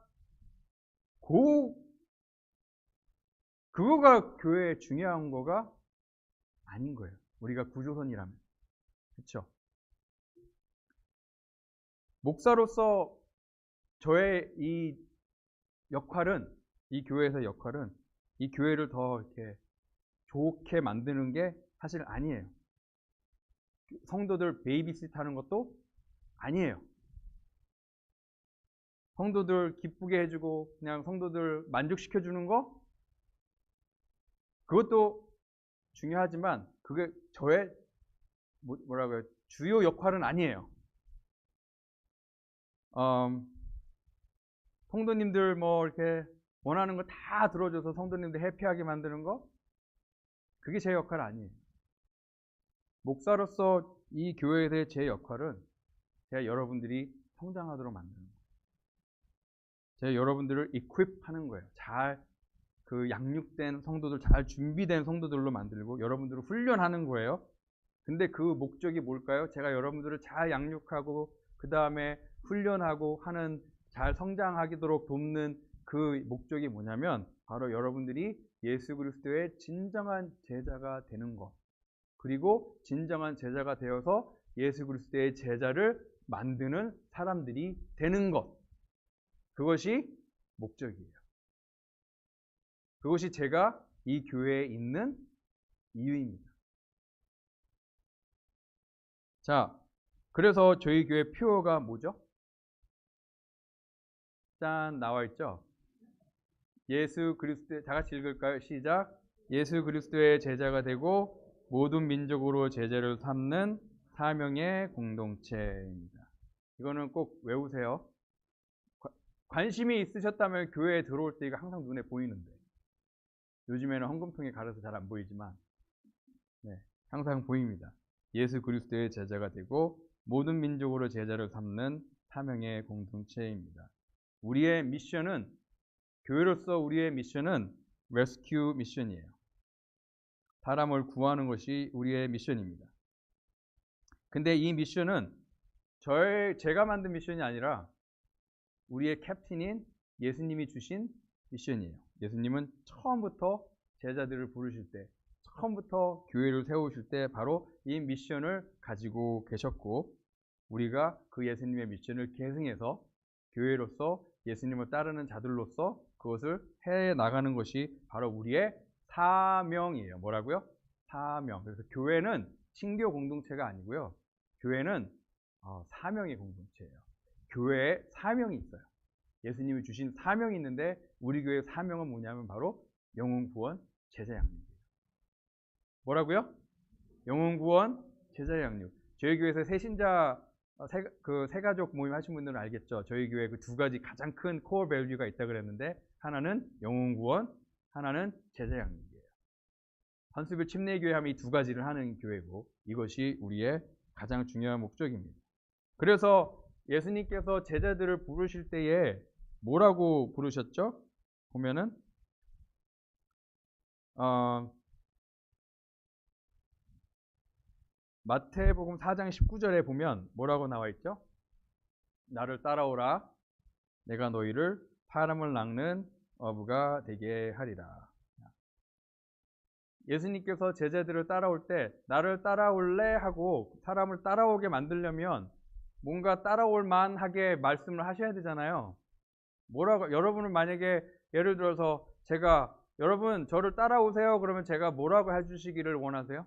그거가 교회에 중요한 거가 아닌 거예요. 우리가 구조선이라면. 그렇죠? 목사로서 저의 이 역할은, 이 교회에서 역할은 이 교회를 더 이렇게 좋게 만드는 게 사실 아니에요. 성도들 베이비시트 하는 것도 아니에요. 성도들 기쁘게 해주고 그냥 성도들 만족시켜주는 거, 그것도 중요하지만 그게 저의 뭐라고요? 주요 역할은 아니에요. 성도님들 뭐 이렇게 원하는 거 다 들어줘서 성도님들 해피하게 만드는 거, 그게 제 역할 아니에요. 목사로서 이 교회에 대해 제 역할은 제가 여러분들이 성장하도록 만드는 거예요. 제가 여러분들을 equip하는 거예요. 잘 그 양육된 성도들, 잘 준비된 성도들로 만들고 여러분들을 훈련하는 거예요. 근데 그 목적이 뭘까요? 제가 여러분들을 잘 양육하고 그 다음에 훈련하고 하는, 잘 성장하도록 돕는 그 목적이 뭐냐면 바로 여러분들이 예수 그리스도의 진정한 제자가 되는 것, 그리고 진정한 제자가 되어서 예수 그리스도의 제자를 만드는 사람들이 되는 것, 그것이 목적이에요. 그것이 제가 이 교회에 있는 이유입니다. 자, 그래서 저희 교회 표어가 뭐죠? 짠, 나와 있죠? 예수 그리스도의, 다 같이 읽을까요? 시작. 예수 그리스도의 제자가 되고 모든 민족으로 제자를 삼는 사명의 공동체입니다. 이거는 꼭 외우세요. 관심이 있으셨다면 교회에 들어올 때 이거 항상 눈에 보이는데, 요즘에는 헌금통에 가려서 잘 안 보이지만 항상 보입니다. 예수 그리스도의 제자가 되고 모든 민족으로 제자를 삼는 사명의 공동체입니다. 우리의 미션은, 교회로서 우리의 미션은 레스큐 미션이에요. 사람을 구하는 것이 우리의 미션입니다. 근데 이 미션은 제가 만든 미션이 아니라 우리의 캡틴인 예수님이 주신 미션이에요. 예수님은 처음부터 제자들을 부르실 때, 처음부터 교회를 세우실 때 바로 이 미션을 가지고 계셨고, 우리가 그 예수님의 미션을 계승해서 교회로서 예수님을 따르는 자들로서 그것을 해 나가는 것이 바로 우리의 사명이에요. 뭐라고요? 사명. 그래서 교회는 신교 공동체가 아니고요. 교회는 사명의 공동체예요. 교회에 사명이 있어요. 예수님이 주신 사명이 있는데 우리 교회의 사명은 뭐냐면 바로 영혼 구원, 제자 양육이에요. 뭐라고요? 영혼 구원, 제자 양육. 저희 교회에서 새신자 새가족 모임 하신 분들은 알겠죠. 저희 교회 그 두 가지 가장 큰 코어 밸류가 있다 그랬는데, 하나는 영혼 구원, 하나는 제자 양육이에요. 헌수별 침례교회 하면 이 두 가지를 하는 교회고, 이것이 우리의 가장 중요한 목적입니다. 그래서 예수님께서 제자들을 부르실 때에 뭐라고 부르셨죠? 보면은 마태복음 4장 19절에 보면 뭐라고 나와 있죠? 나를 따라오라. 내가 너희를 사람을 낚는 어부가 되게 하리라. 예수님께서 제자들을 따라올 때 나를 따라올래 하고 사람을 따라오게 만들려면 뭔가 따라올 만하게 말씀을 하셔야 되잖아요. 여러분은 만약에 예를 들어서 제가 여러분 저를 따라오세요 그러면 제가 뭐라고 해주시기를 원하세요?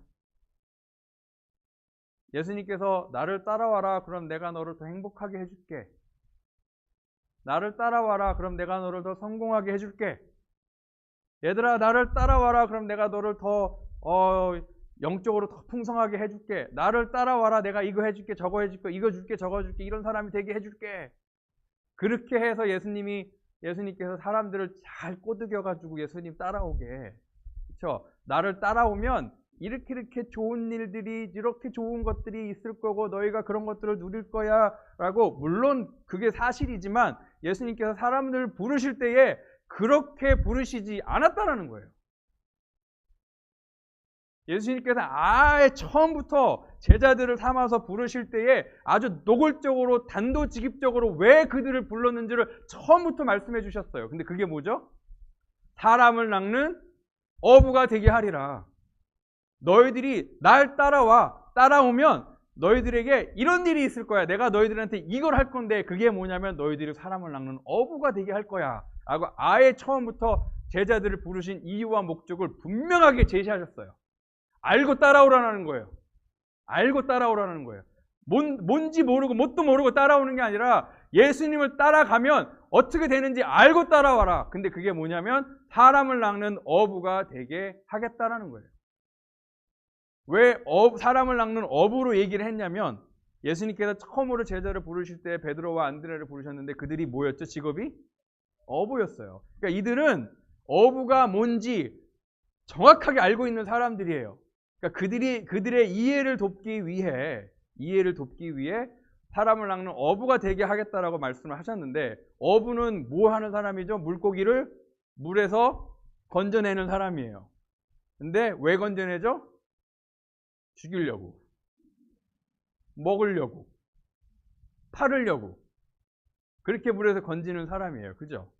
예수님께서 나를 따라와라 그럼 내가 너를 더 행복하게 해줄게. 나를 따라와라 그럼 내가 너를 더 성공하게 해줄게. 얘들아 나를 따라와라 그럼 내가 너를 더 영적으로 더 풍성하게 해줄게. 나를 따라와라 내가 이거 해줄게 저거 해줄게 이거 줄게 저거 줄게 이런 사람이 되게 해줄게. 그렇게 해서 예수님께서 사람들을 잘 꼬드겨가지고 예수님 따라오게. 그렇죠? 나를 따라오면 이렇게 좋은 일들이 이렇게 좋은 것들이 있을 거고 너희가 그런 것들을 누릴 거야 라고 물론 그게 사실이지만 예수님께서 사람들을 부르실 때에 그렇게 부르시지 않았다라는 거예요. 예수님께서 아예 처음부터 제자들을 삼아서 부르실 때에 아주 노골적으로 단도직입적으로 왜 그들을 불렀는지를 처음부터 말씀해 주셨어요. 근데 그게 뭐죠? 사람을 낚는 어부가 되게 하리라. 너희들이 날 따라오면 너희들에게 이런 일이 있을 거야. 내가 너희들한테 이걸 할 건데 그게 뭐냐면 너희들이 사람을 낚는 어부가 되게 할 거야 라고 아예 처음부터 제자들을 부르신 이유와 목적을 분명하게 제시하셨어요. 알고 따라오라는 거예요. 알고 따라오라는 거예요. 뭔지 모르고 뭣도 모르고 따라오는 게 아니라 예수님을 따라가면 어떻게 되는지 알고 따라와라. 근데 그게 뭐냐면 사람을 낚는 어부가 되게 하겠다라는 거예요. 왜 사람을 낚는 어부로 얘기를 했냐면 예수님께서 처음으로 제자를 부르실 때 베드로와 안드레를 부르셨는데 그들이 뭐였죠? 직업이? 어부였어요. 그러니까 이들은 어부가 뭔지 정확하게 알고 있는 사람들이에요. 그러니까 그들의 이해를 돕기 위해 사람을 낚는 어부가 되게 하겠다라고 말씀을 하셨는데 어부는 뭐 하는 사람이죠? 물고기를 물에서 건져내는 사람이에요. 근데 왜 건져내죠? 죽이려고, 먹으려고, 팔으려고 그렇게 물에서 건지는 사람이에요. 그죠?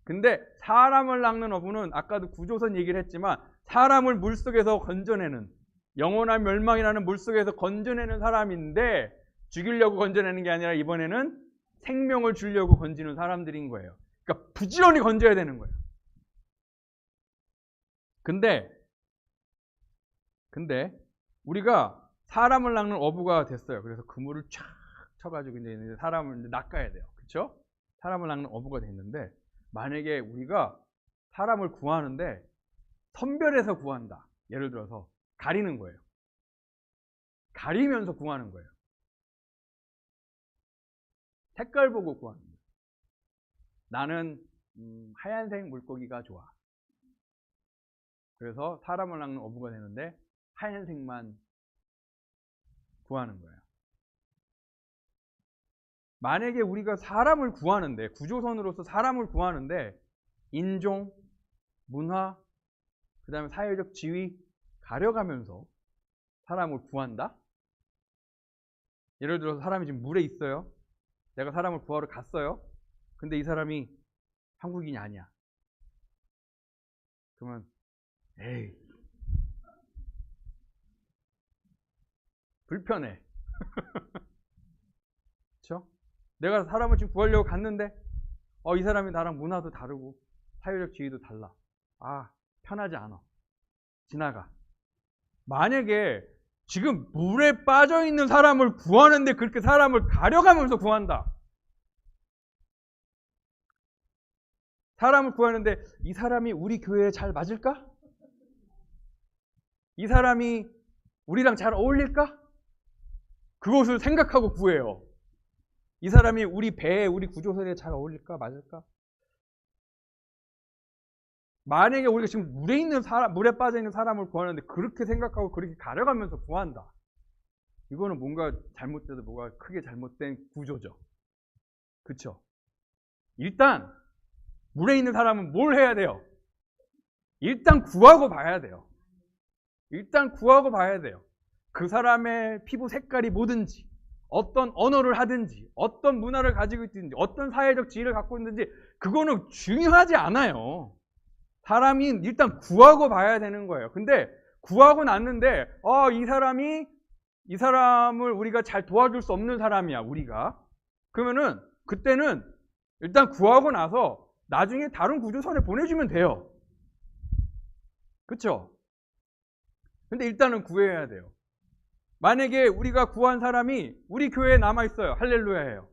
근데 사람을 낚는 어부는 아까도 구조선 얘기를 했지만 사람을 물속에서 건져내는 영원한 멸망이라는 물속에서 건져내는 사람인데 죽이려고 건져내는 게 아니라 이번에는 생명을 주려고 건지는 사람들인 거예요. 그러니까 부지런히 건져야 되는 거예요. 근데 우리가 사람을 낚는 어부가 됐어요. 그래서 그물을 쫙 쳐가지고 이제 사람을 낚아야 돼요. 그렇죠? 사람을 낚는 어부가 됐는데 만약에 우리가 사람을 구하는데 선별해서 구한다. 예를 들어서 가리는 거예요. 가리면서 구하는 거예요. 색깔 보고 구하는 거예요. 나는 하얀색 물고기가 좋아. 그래서 사람을 낚는 어부가 되는데 하얀색만 구하는 거예요. 만약에 우리가 사람을 구하는데 구조선으로서 사람을 구하는데 인종, 문화, 그 다음에 사회적 지위 가려가면서 사람을 구한다? 예를 들어서 사람이 지금 물에 있어요. 내가 사람을 구하러 갔어요. 근데 이 사람이 한국인이 아니야. 그러면 에이 불편해. 그렇죠? 내가 사람을 지금 구하려고 갔는데 이 사람이 나랑 문화도 다르고 사회적 지위도 달라. 편하지 않아. 지나가. 만약에 지금 물에 빠져있는 사람을 구하는데 그렇게 사람을 가려가면서 구한다. 사람을 구하는데 이 사람이 우리 교회에 잘 맞을까? 이 사람이 우리랑 잘 어울릴까? 그것을 생각하고 구해요. 이 사람이 우리 배에 우리 구조선에 잘 어울릴까? 맞을까? 만약에 우리가 지금 물에 빠져 있는 사람을 구하는데 그렇게 생각하고 그렇게 가려가면서 구한다. 이거는 뭔가 잘못돼도 뭐가 크게 잘못된 구조죠. 그렇죠? 일단 물에 있는 사람은 뭘 해야 돼요? 일단 구하고 봐야 돼요. 그 사람의 피부 색깔이 뭐든지 어떤 언어를 하든지 어떤 문화를 가지고 있든지 어떤 사회적 지위를 갖고 있는지 그거는 중요하지 않아요. 사람이 일단 구하고 봐야 되는 거예요. 근데 구하고 났는데 이 사람을 우리가 잘 도와줄 수 없는 사람이야. 우리가. 그러면은 그때는 일단 구하고 나서 나중에 다른 구조선에 보내주면 돼요. 그쵸? 근데 일단은 구해야 돼요. 만약에 우리가 구한 사람이 우리 교회에 남아있어요. 할렐루야예요.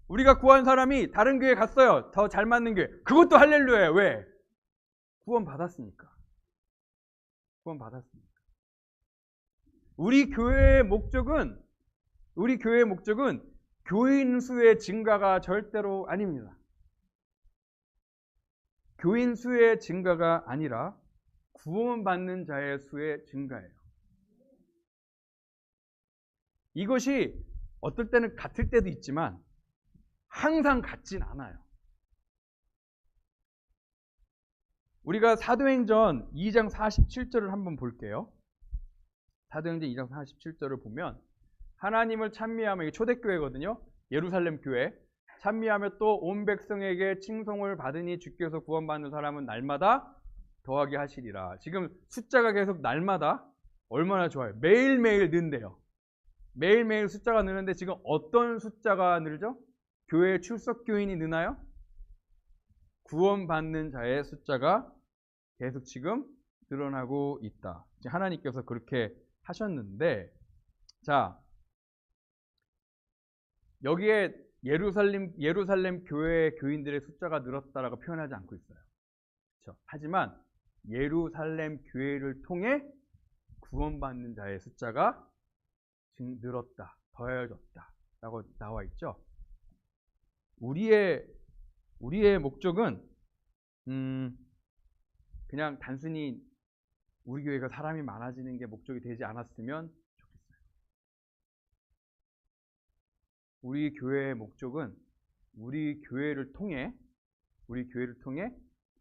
우리가 구한 사람이 다른 교회 갔어요. 더 잘 맞는 교회. 그것도 할렐루야예요. 왜? 구원 받았으니까. 구원 받았으니까. 우리 교회의 목적은 교인 수의 증가가 절대로 아닙니다. 교인 수의 증가가 아니라 구원받는 자의 수의 증가예요. 이것이 어떨 때는 같을 때도 있지만 항상 같진 않아요. 우리가 사도행전 2장 47절을 한번 볼게요. 사도행전 2장 47절을 보면 하나님을 찬미하며, 이게 초대교회거든요. 예루살렘 교회. 찬미하며 또 온 백성에게 칭송을 받으니 주께서 구원받는 사람은 날마다 더하게 하시리라. 지금 숫자가 계속 날마다 얼마나 좋아요. 매일매일 는대요. 매일매일 숫자가 느는데 지금 어떤 숫자가 늘죠? 교회 출석 교인이 느나요? 구원받는 자의 숫자가 계속 지금 늘어나고 있다. 하나님께서 그렇게 하셨는데, 자, 여기에 예루살렘 교회의 교인들의 숫자가 늘었다라고 표현하지 않고 있어요. 그렇죠? 하지만 예루살렘 교회를 통해 구원받는 자의 숫자가 늘었다, 더해졌다 라고 나와 있죠. 우리의 목적은 그냥 단순히 우리 교회가 사람이 많아지는 게 목적이 되지 않았으면 좋겠어요. 우리 교회의 목적은 우리 교회를 통해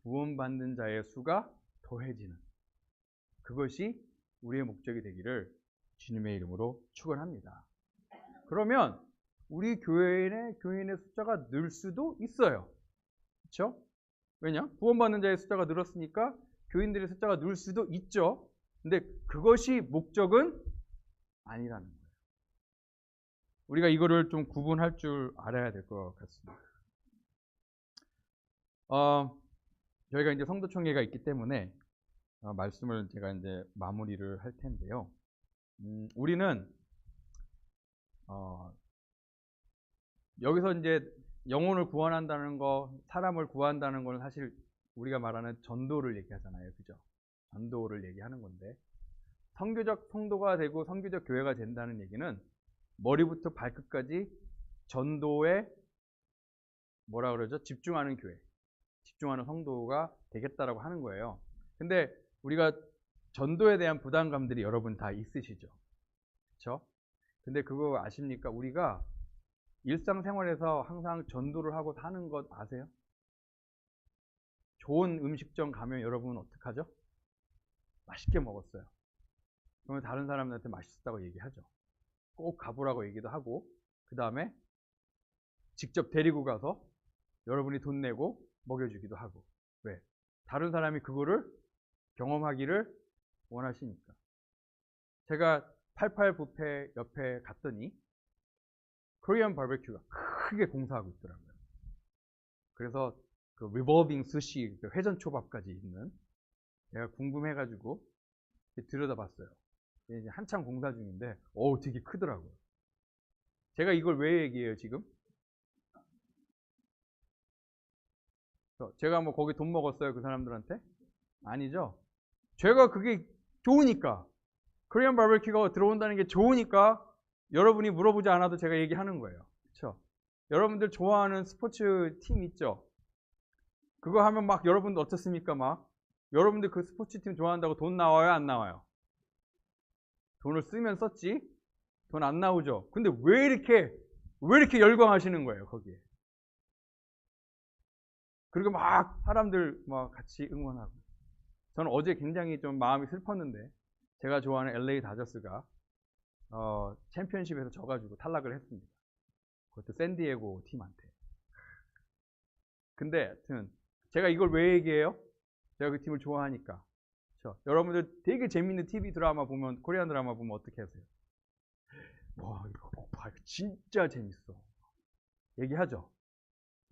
구원받는 자의 수가 더해지는, 그것이 우리의 목적이 되기를 주님의 이름으로 축원합니다. 그러면 우리 교인의 숫자가 늘 수도 있어요. 그렇죠? 왜냐? 구원받는 자의 숫자가 늘었으니까 교인들의 숫자가 늘 수도 있죠. 근데 그것이 목적은 아니라는 거예요. 우리가 이거를 좀 구분할 줄 알아야 될 것 같습니다. 저희가 이제 성도총회가 있기 때문에 말씀을 제가 이제 마무리를 할 텐데요. 우리는 여기서 이제 영혼을 구원한다는 거, 사람을 구한다는 건 사실 우리가 말하는 전도를 얘기하잖아요. 그죠? 전도를 얘기하는 건데, 선교적 성도가 되고 선교적 교회가 된다는 얘기는 머리부터 발끝까지 전도에 뭐라 그러죠? 집중하는 교회, 집중하는 성도가 되겠다라고 하는 거예요. 근데 우리가 전도에 대한 부담감들이 여러분 다 있으시죠? 그렇죠? 근데 그거 아십니까? 우리가 일상생활에서 항상 전도를 하고 사는 것 아세요? 좋은 음식점 가면 여러분은 어떡하죠? 맛있게 먹었어요. 그러면 다른 사람들한테 맛있었다고 얘기하죠. 꼭 가보라고 얘기도 하고, 그 다음에 직접 데리고 가서 여러분이 돈 내고 먹여주기도 하고. 왜? 다른 사람이 그거를 경험하기를 원하시니까. 제가 88 뷔페 옆에 갔더니 코리안 바베큐가 크게 공사하고 있더라고요. 그래서 그 리볼빙 스시, 그 회전 초밥까지 있는, 제가 궁금해가지고 들여다봤어요. 이제 한참 공사 중인데, 되게 크더라고요. 제가 이걸 왜 얘기해요, 지금? 제가 뭐 거기 돈 먹었어요, 그 사람들한테? 아니죠. 제가 그게 좋으니까, 코리안 바베큐가 들어온다는 게 좋으니까 여러분이 물어보지 않아도 제가 얘기하는 거예요. 그렇죠? 여러분들 좋아하는 스포츠 팀 있죠? 그거 하면 막 여러분들 어떻습니까? 막 여러분들 그 스포츠 팀 좋아한다고 돈 나와요, 안 나와요? 돈을 쓰면 썼지 돈 안 나오죠. 근데 왜 이렇게 열광하시는 거예요, 거기에? 그리고 막 사람들 막 같이 응원하고. 저는 어제 굉장히 좀 마음이 슬펐는데, 제가 좋아하는 LA 다저스가 챔피언십에서 져가지고 탈락을 했습니다. 그것도 샌디에고 팀한테. 근데 하여튼 제가 이걸 왜 얘기해요? 제가 그 팀을 좋아하니까. 그렇죠? 여러분들 되게 재밌는 TV 드라마 보면, 코리안 드라마 보면 어떻게 하세요? 와, 이거 봐, 이거 진짜 재밌어. 얘기하죠.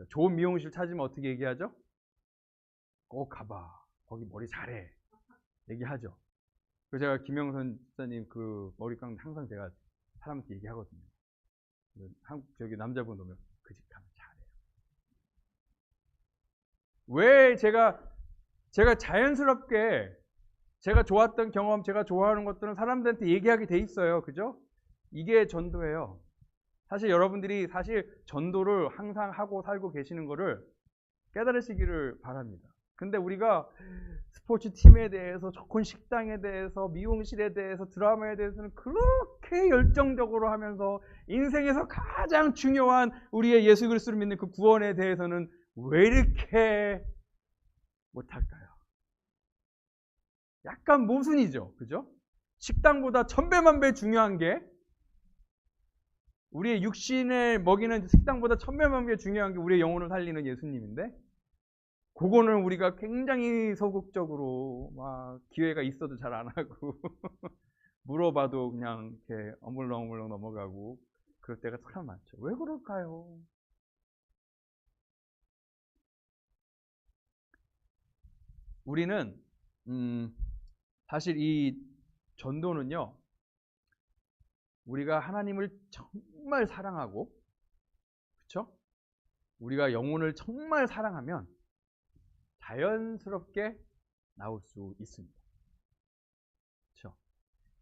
좋은 미용실 찾으면 어떻게 얘기하죠? 꼭 가봐. 거기 머리 잘해. 얘기하죠. 그래서 제가 김영선 집사님 그 머리 깎는 항상 제가 사람한테 얘기하거든요. 저기 남자분 오면 그 집 가면 잘해요. 왜 제가 자연스럽게 제가 좋았던 경험, 제가 좋아하는 것들은 사람들한테 얘기하게 돼 있어요. 그죠? 이게 전도예요. 사실 여러분들이 전도를 항상 하고 살고 계시는 거를 깨달으시기를 바랍니다. 근데 우리가 스포츠 팀에 대해서, 좋은 식당에 대해서, 미용실에 대해서, 드라마에 대해서는 그렇게 열정적으로 하면서 인생에서 가장 중요한 우리의 예수 그리스도를 믿는 그 구원에 대해서는 왜 이렇게 못할까요? 약간 모순이죠. 그죠? 식당보다 천배만배 중요한 게, 우리의 육신을 먹이는 식당보다 천배만배 중요한 게 우리의 영혼을 살리는 예수님인데, 그거는 우리가 굉장히 소극적으로 막 기회가 있어도 잘 안 하고 물어봐도 그냥 이렇게 어물렁어물렁 넘어가고 그럴 때가 참 많죠. 왜 그럴까요? 우리는 사실 이 전도는요, 우리가 하나님을 정말 사랑하고, 그렇죠? 우리가 영혼을 정말 사랑하면 자연스럽게 나올 수 있습니다. 그렇죠?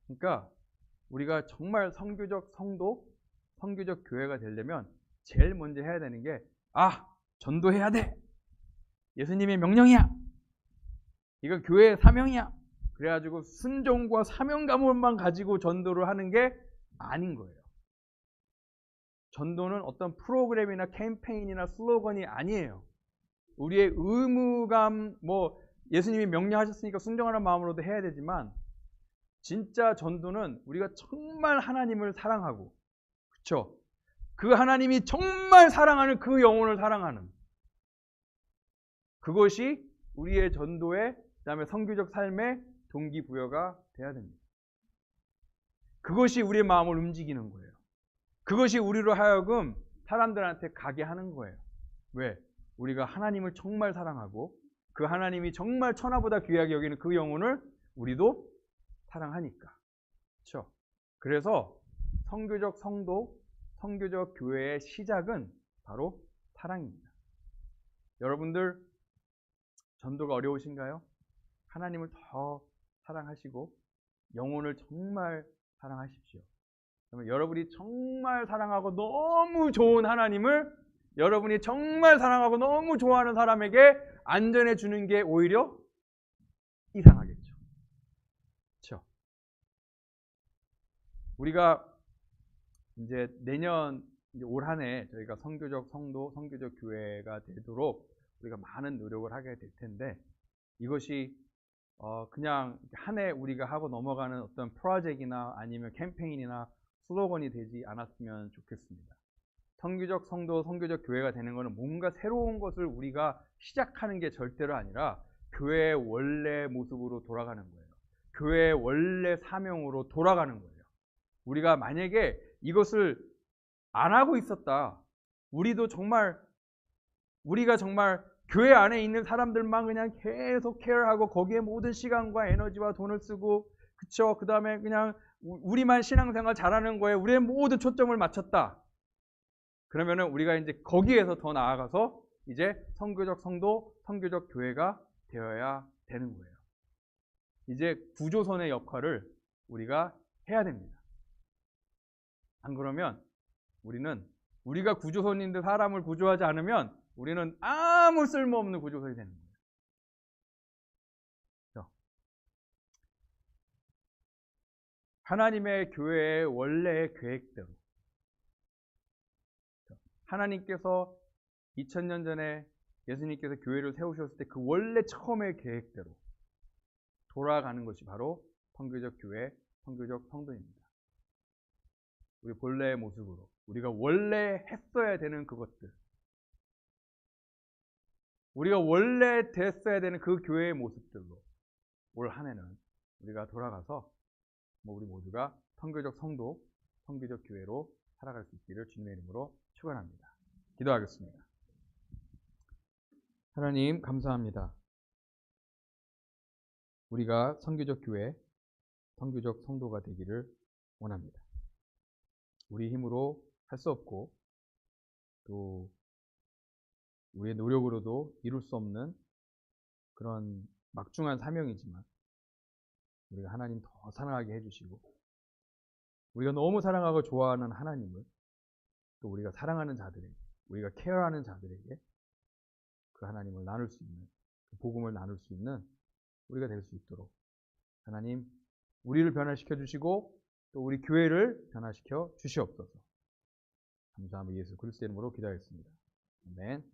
그러니까 우리가 정말 선교적 성도, 선교적 교회가 되려면 제일 먼저 해야 되는 게, 전도해야 돼. 예수님의 명령이야. 이거 교회의 사명이야. 그래가지고 순종과 사명감만 가지고 전도를 하는 게 아닌 거예요. 전도는 어떤 프로그램이나 캠페인이나 슬로건이 아니에요. 우리의 의무감, 예수님이 명령하셨으니까 순종하는 마음으로도 해야 되지만, 진짜 전도는 우리가 정말 하나님을 사랑하고, 그쵸? 그 하나님이 정말 사랑하는 그 영혼을 사랑하는, 그것이 우리의 전도의, 그 다음에 선교적 삶의 동기부여가 돼야 됩니다. 그것이 우리의 마음을 움직이는 거예요. 그것이 우리로 하여금 사람들한테 가게 하는 거예요. 왜? 우리가 하나님을 정말 사랑하고 그 하나님이 정말 천하보다 귀하게 여기는 그 영혼을 우리도 사랑하니까. 그렇죠? 그래서 선교적 성도, 선교적 교회의 시작은 바로 사랑입니다. 여러분들 전도가 어려우신가요? 하나님을 더 사랑하시고 영혼을 정말 사랑하십시오. 그러면 여러분이 정말 사랑하고 너무 좋은 하나님을 여러분이 정말 사랑하고 너무 좋아하는 사람에게 안전해 주는 게 오히려 이상하겠죠. 그렇죠? 우리가 이제 내년 올 한 해 저희가 선교적 성도, 선교적 교회가 되도록 우리가 많은 노력을 하게 될 텐데, 이것이 그냥 한 해 우리가 하고 넘어가는 어떤 프로젝트나 아니면 캠페인이나 슬로건이 되지 않았으면 좋겠습니다. 선교적 성도, 선교적 교회가 되는 것은 뭔가 새로운 것을 우리가 시작하는 게 절대로 아니라 교회의 원래 모습으로 돌아가는 거예요. 교회의 원래 사명으로 돌아가는 거예요. 우리가 만약에 이것을 안 하고 있었다, 우리가 정말 교회 안에 있는 사람들만 그냥 계속 케어하고 거기에 모든 시간과 에너지와 돈을 쓰고, 그쵸? 그 다음에 그냥 우리만 신앙생활 잘하는 거에 우리의 모든 초점을 맞췄다. 그러면은 우리가 이제 거기에서 더 나아가서 이제 선교적 성도, 선교적 교회가 되어야 되는 거예요. 이제 구조선의 역할을 우리가 해야 됩니다. 안 그러면 우리가 구조선인데 사람을 구조하지 않으면 우리는 아무 쓸모없는 구조선이 되는 거예요. 그렇죠? 하나님의 교회의 원래의 계획대로, 하나님께서 2000년 전에 예수님께서 교회를 세우셨을 때 그 원래 처음의 계획대로 돌아가는 것이 바로 선교적 교회, 선교적 성도입니다. 우리 본래의 모습으로 우리가 원래 했어야 되는 그것들, 우리가 원래 됐어야 되는 그 교회의 모습들로 올 한 해는 우리가 돌아가서 우리 모두가 선교적 성도, 선교적 교회로 살아갈 수 있기를 주님의 이름으로 축원합니다. 기도하겠습니다. 하나님 감사합니다. 우리가 선교적 교회, 선교적 성도가 되기를 원합니다. 우리 힘으로 할 수 없고 또 우리의 노력으로도 이룰 수 없는 그런 막중한 사명이지만 우리가 하나님 더 사랑하게 해주시고 우리가 너무 사랑하고 좋아하는 하나님을 또 우리가 사랑하는 자들에게, 우리가 케어하는 자들에게 그 하나님을 나눌 수 있는, 그 복음을 나눌 수 있는 우리가 될 수 있도록 하나님 우리를 변화시켜 주시고 또 우리 교회를 변화시켜 주시옵소서. 감사하며 예수 그리스도의 이름으로 기도하겠습니다. 아멘.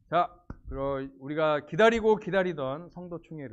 자, 그럼 우리가 기다리고 기다리던 성도 총회를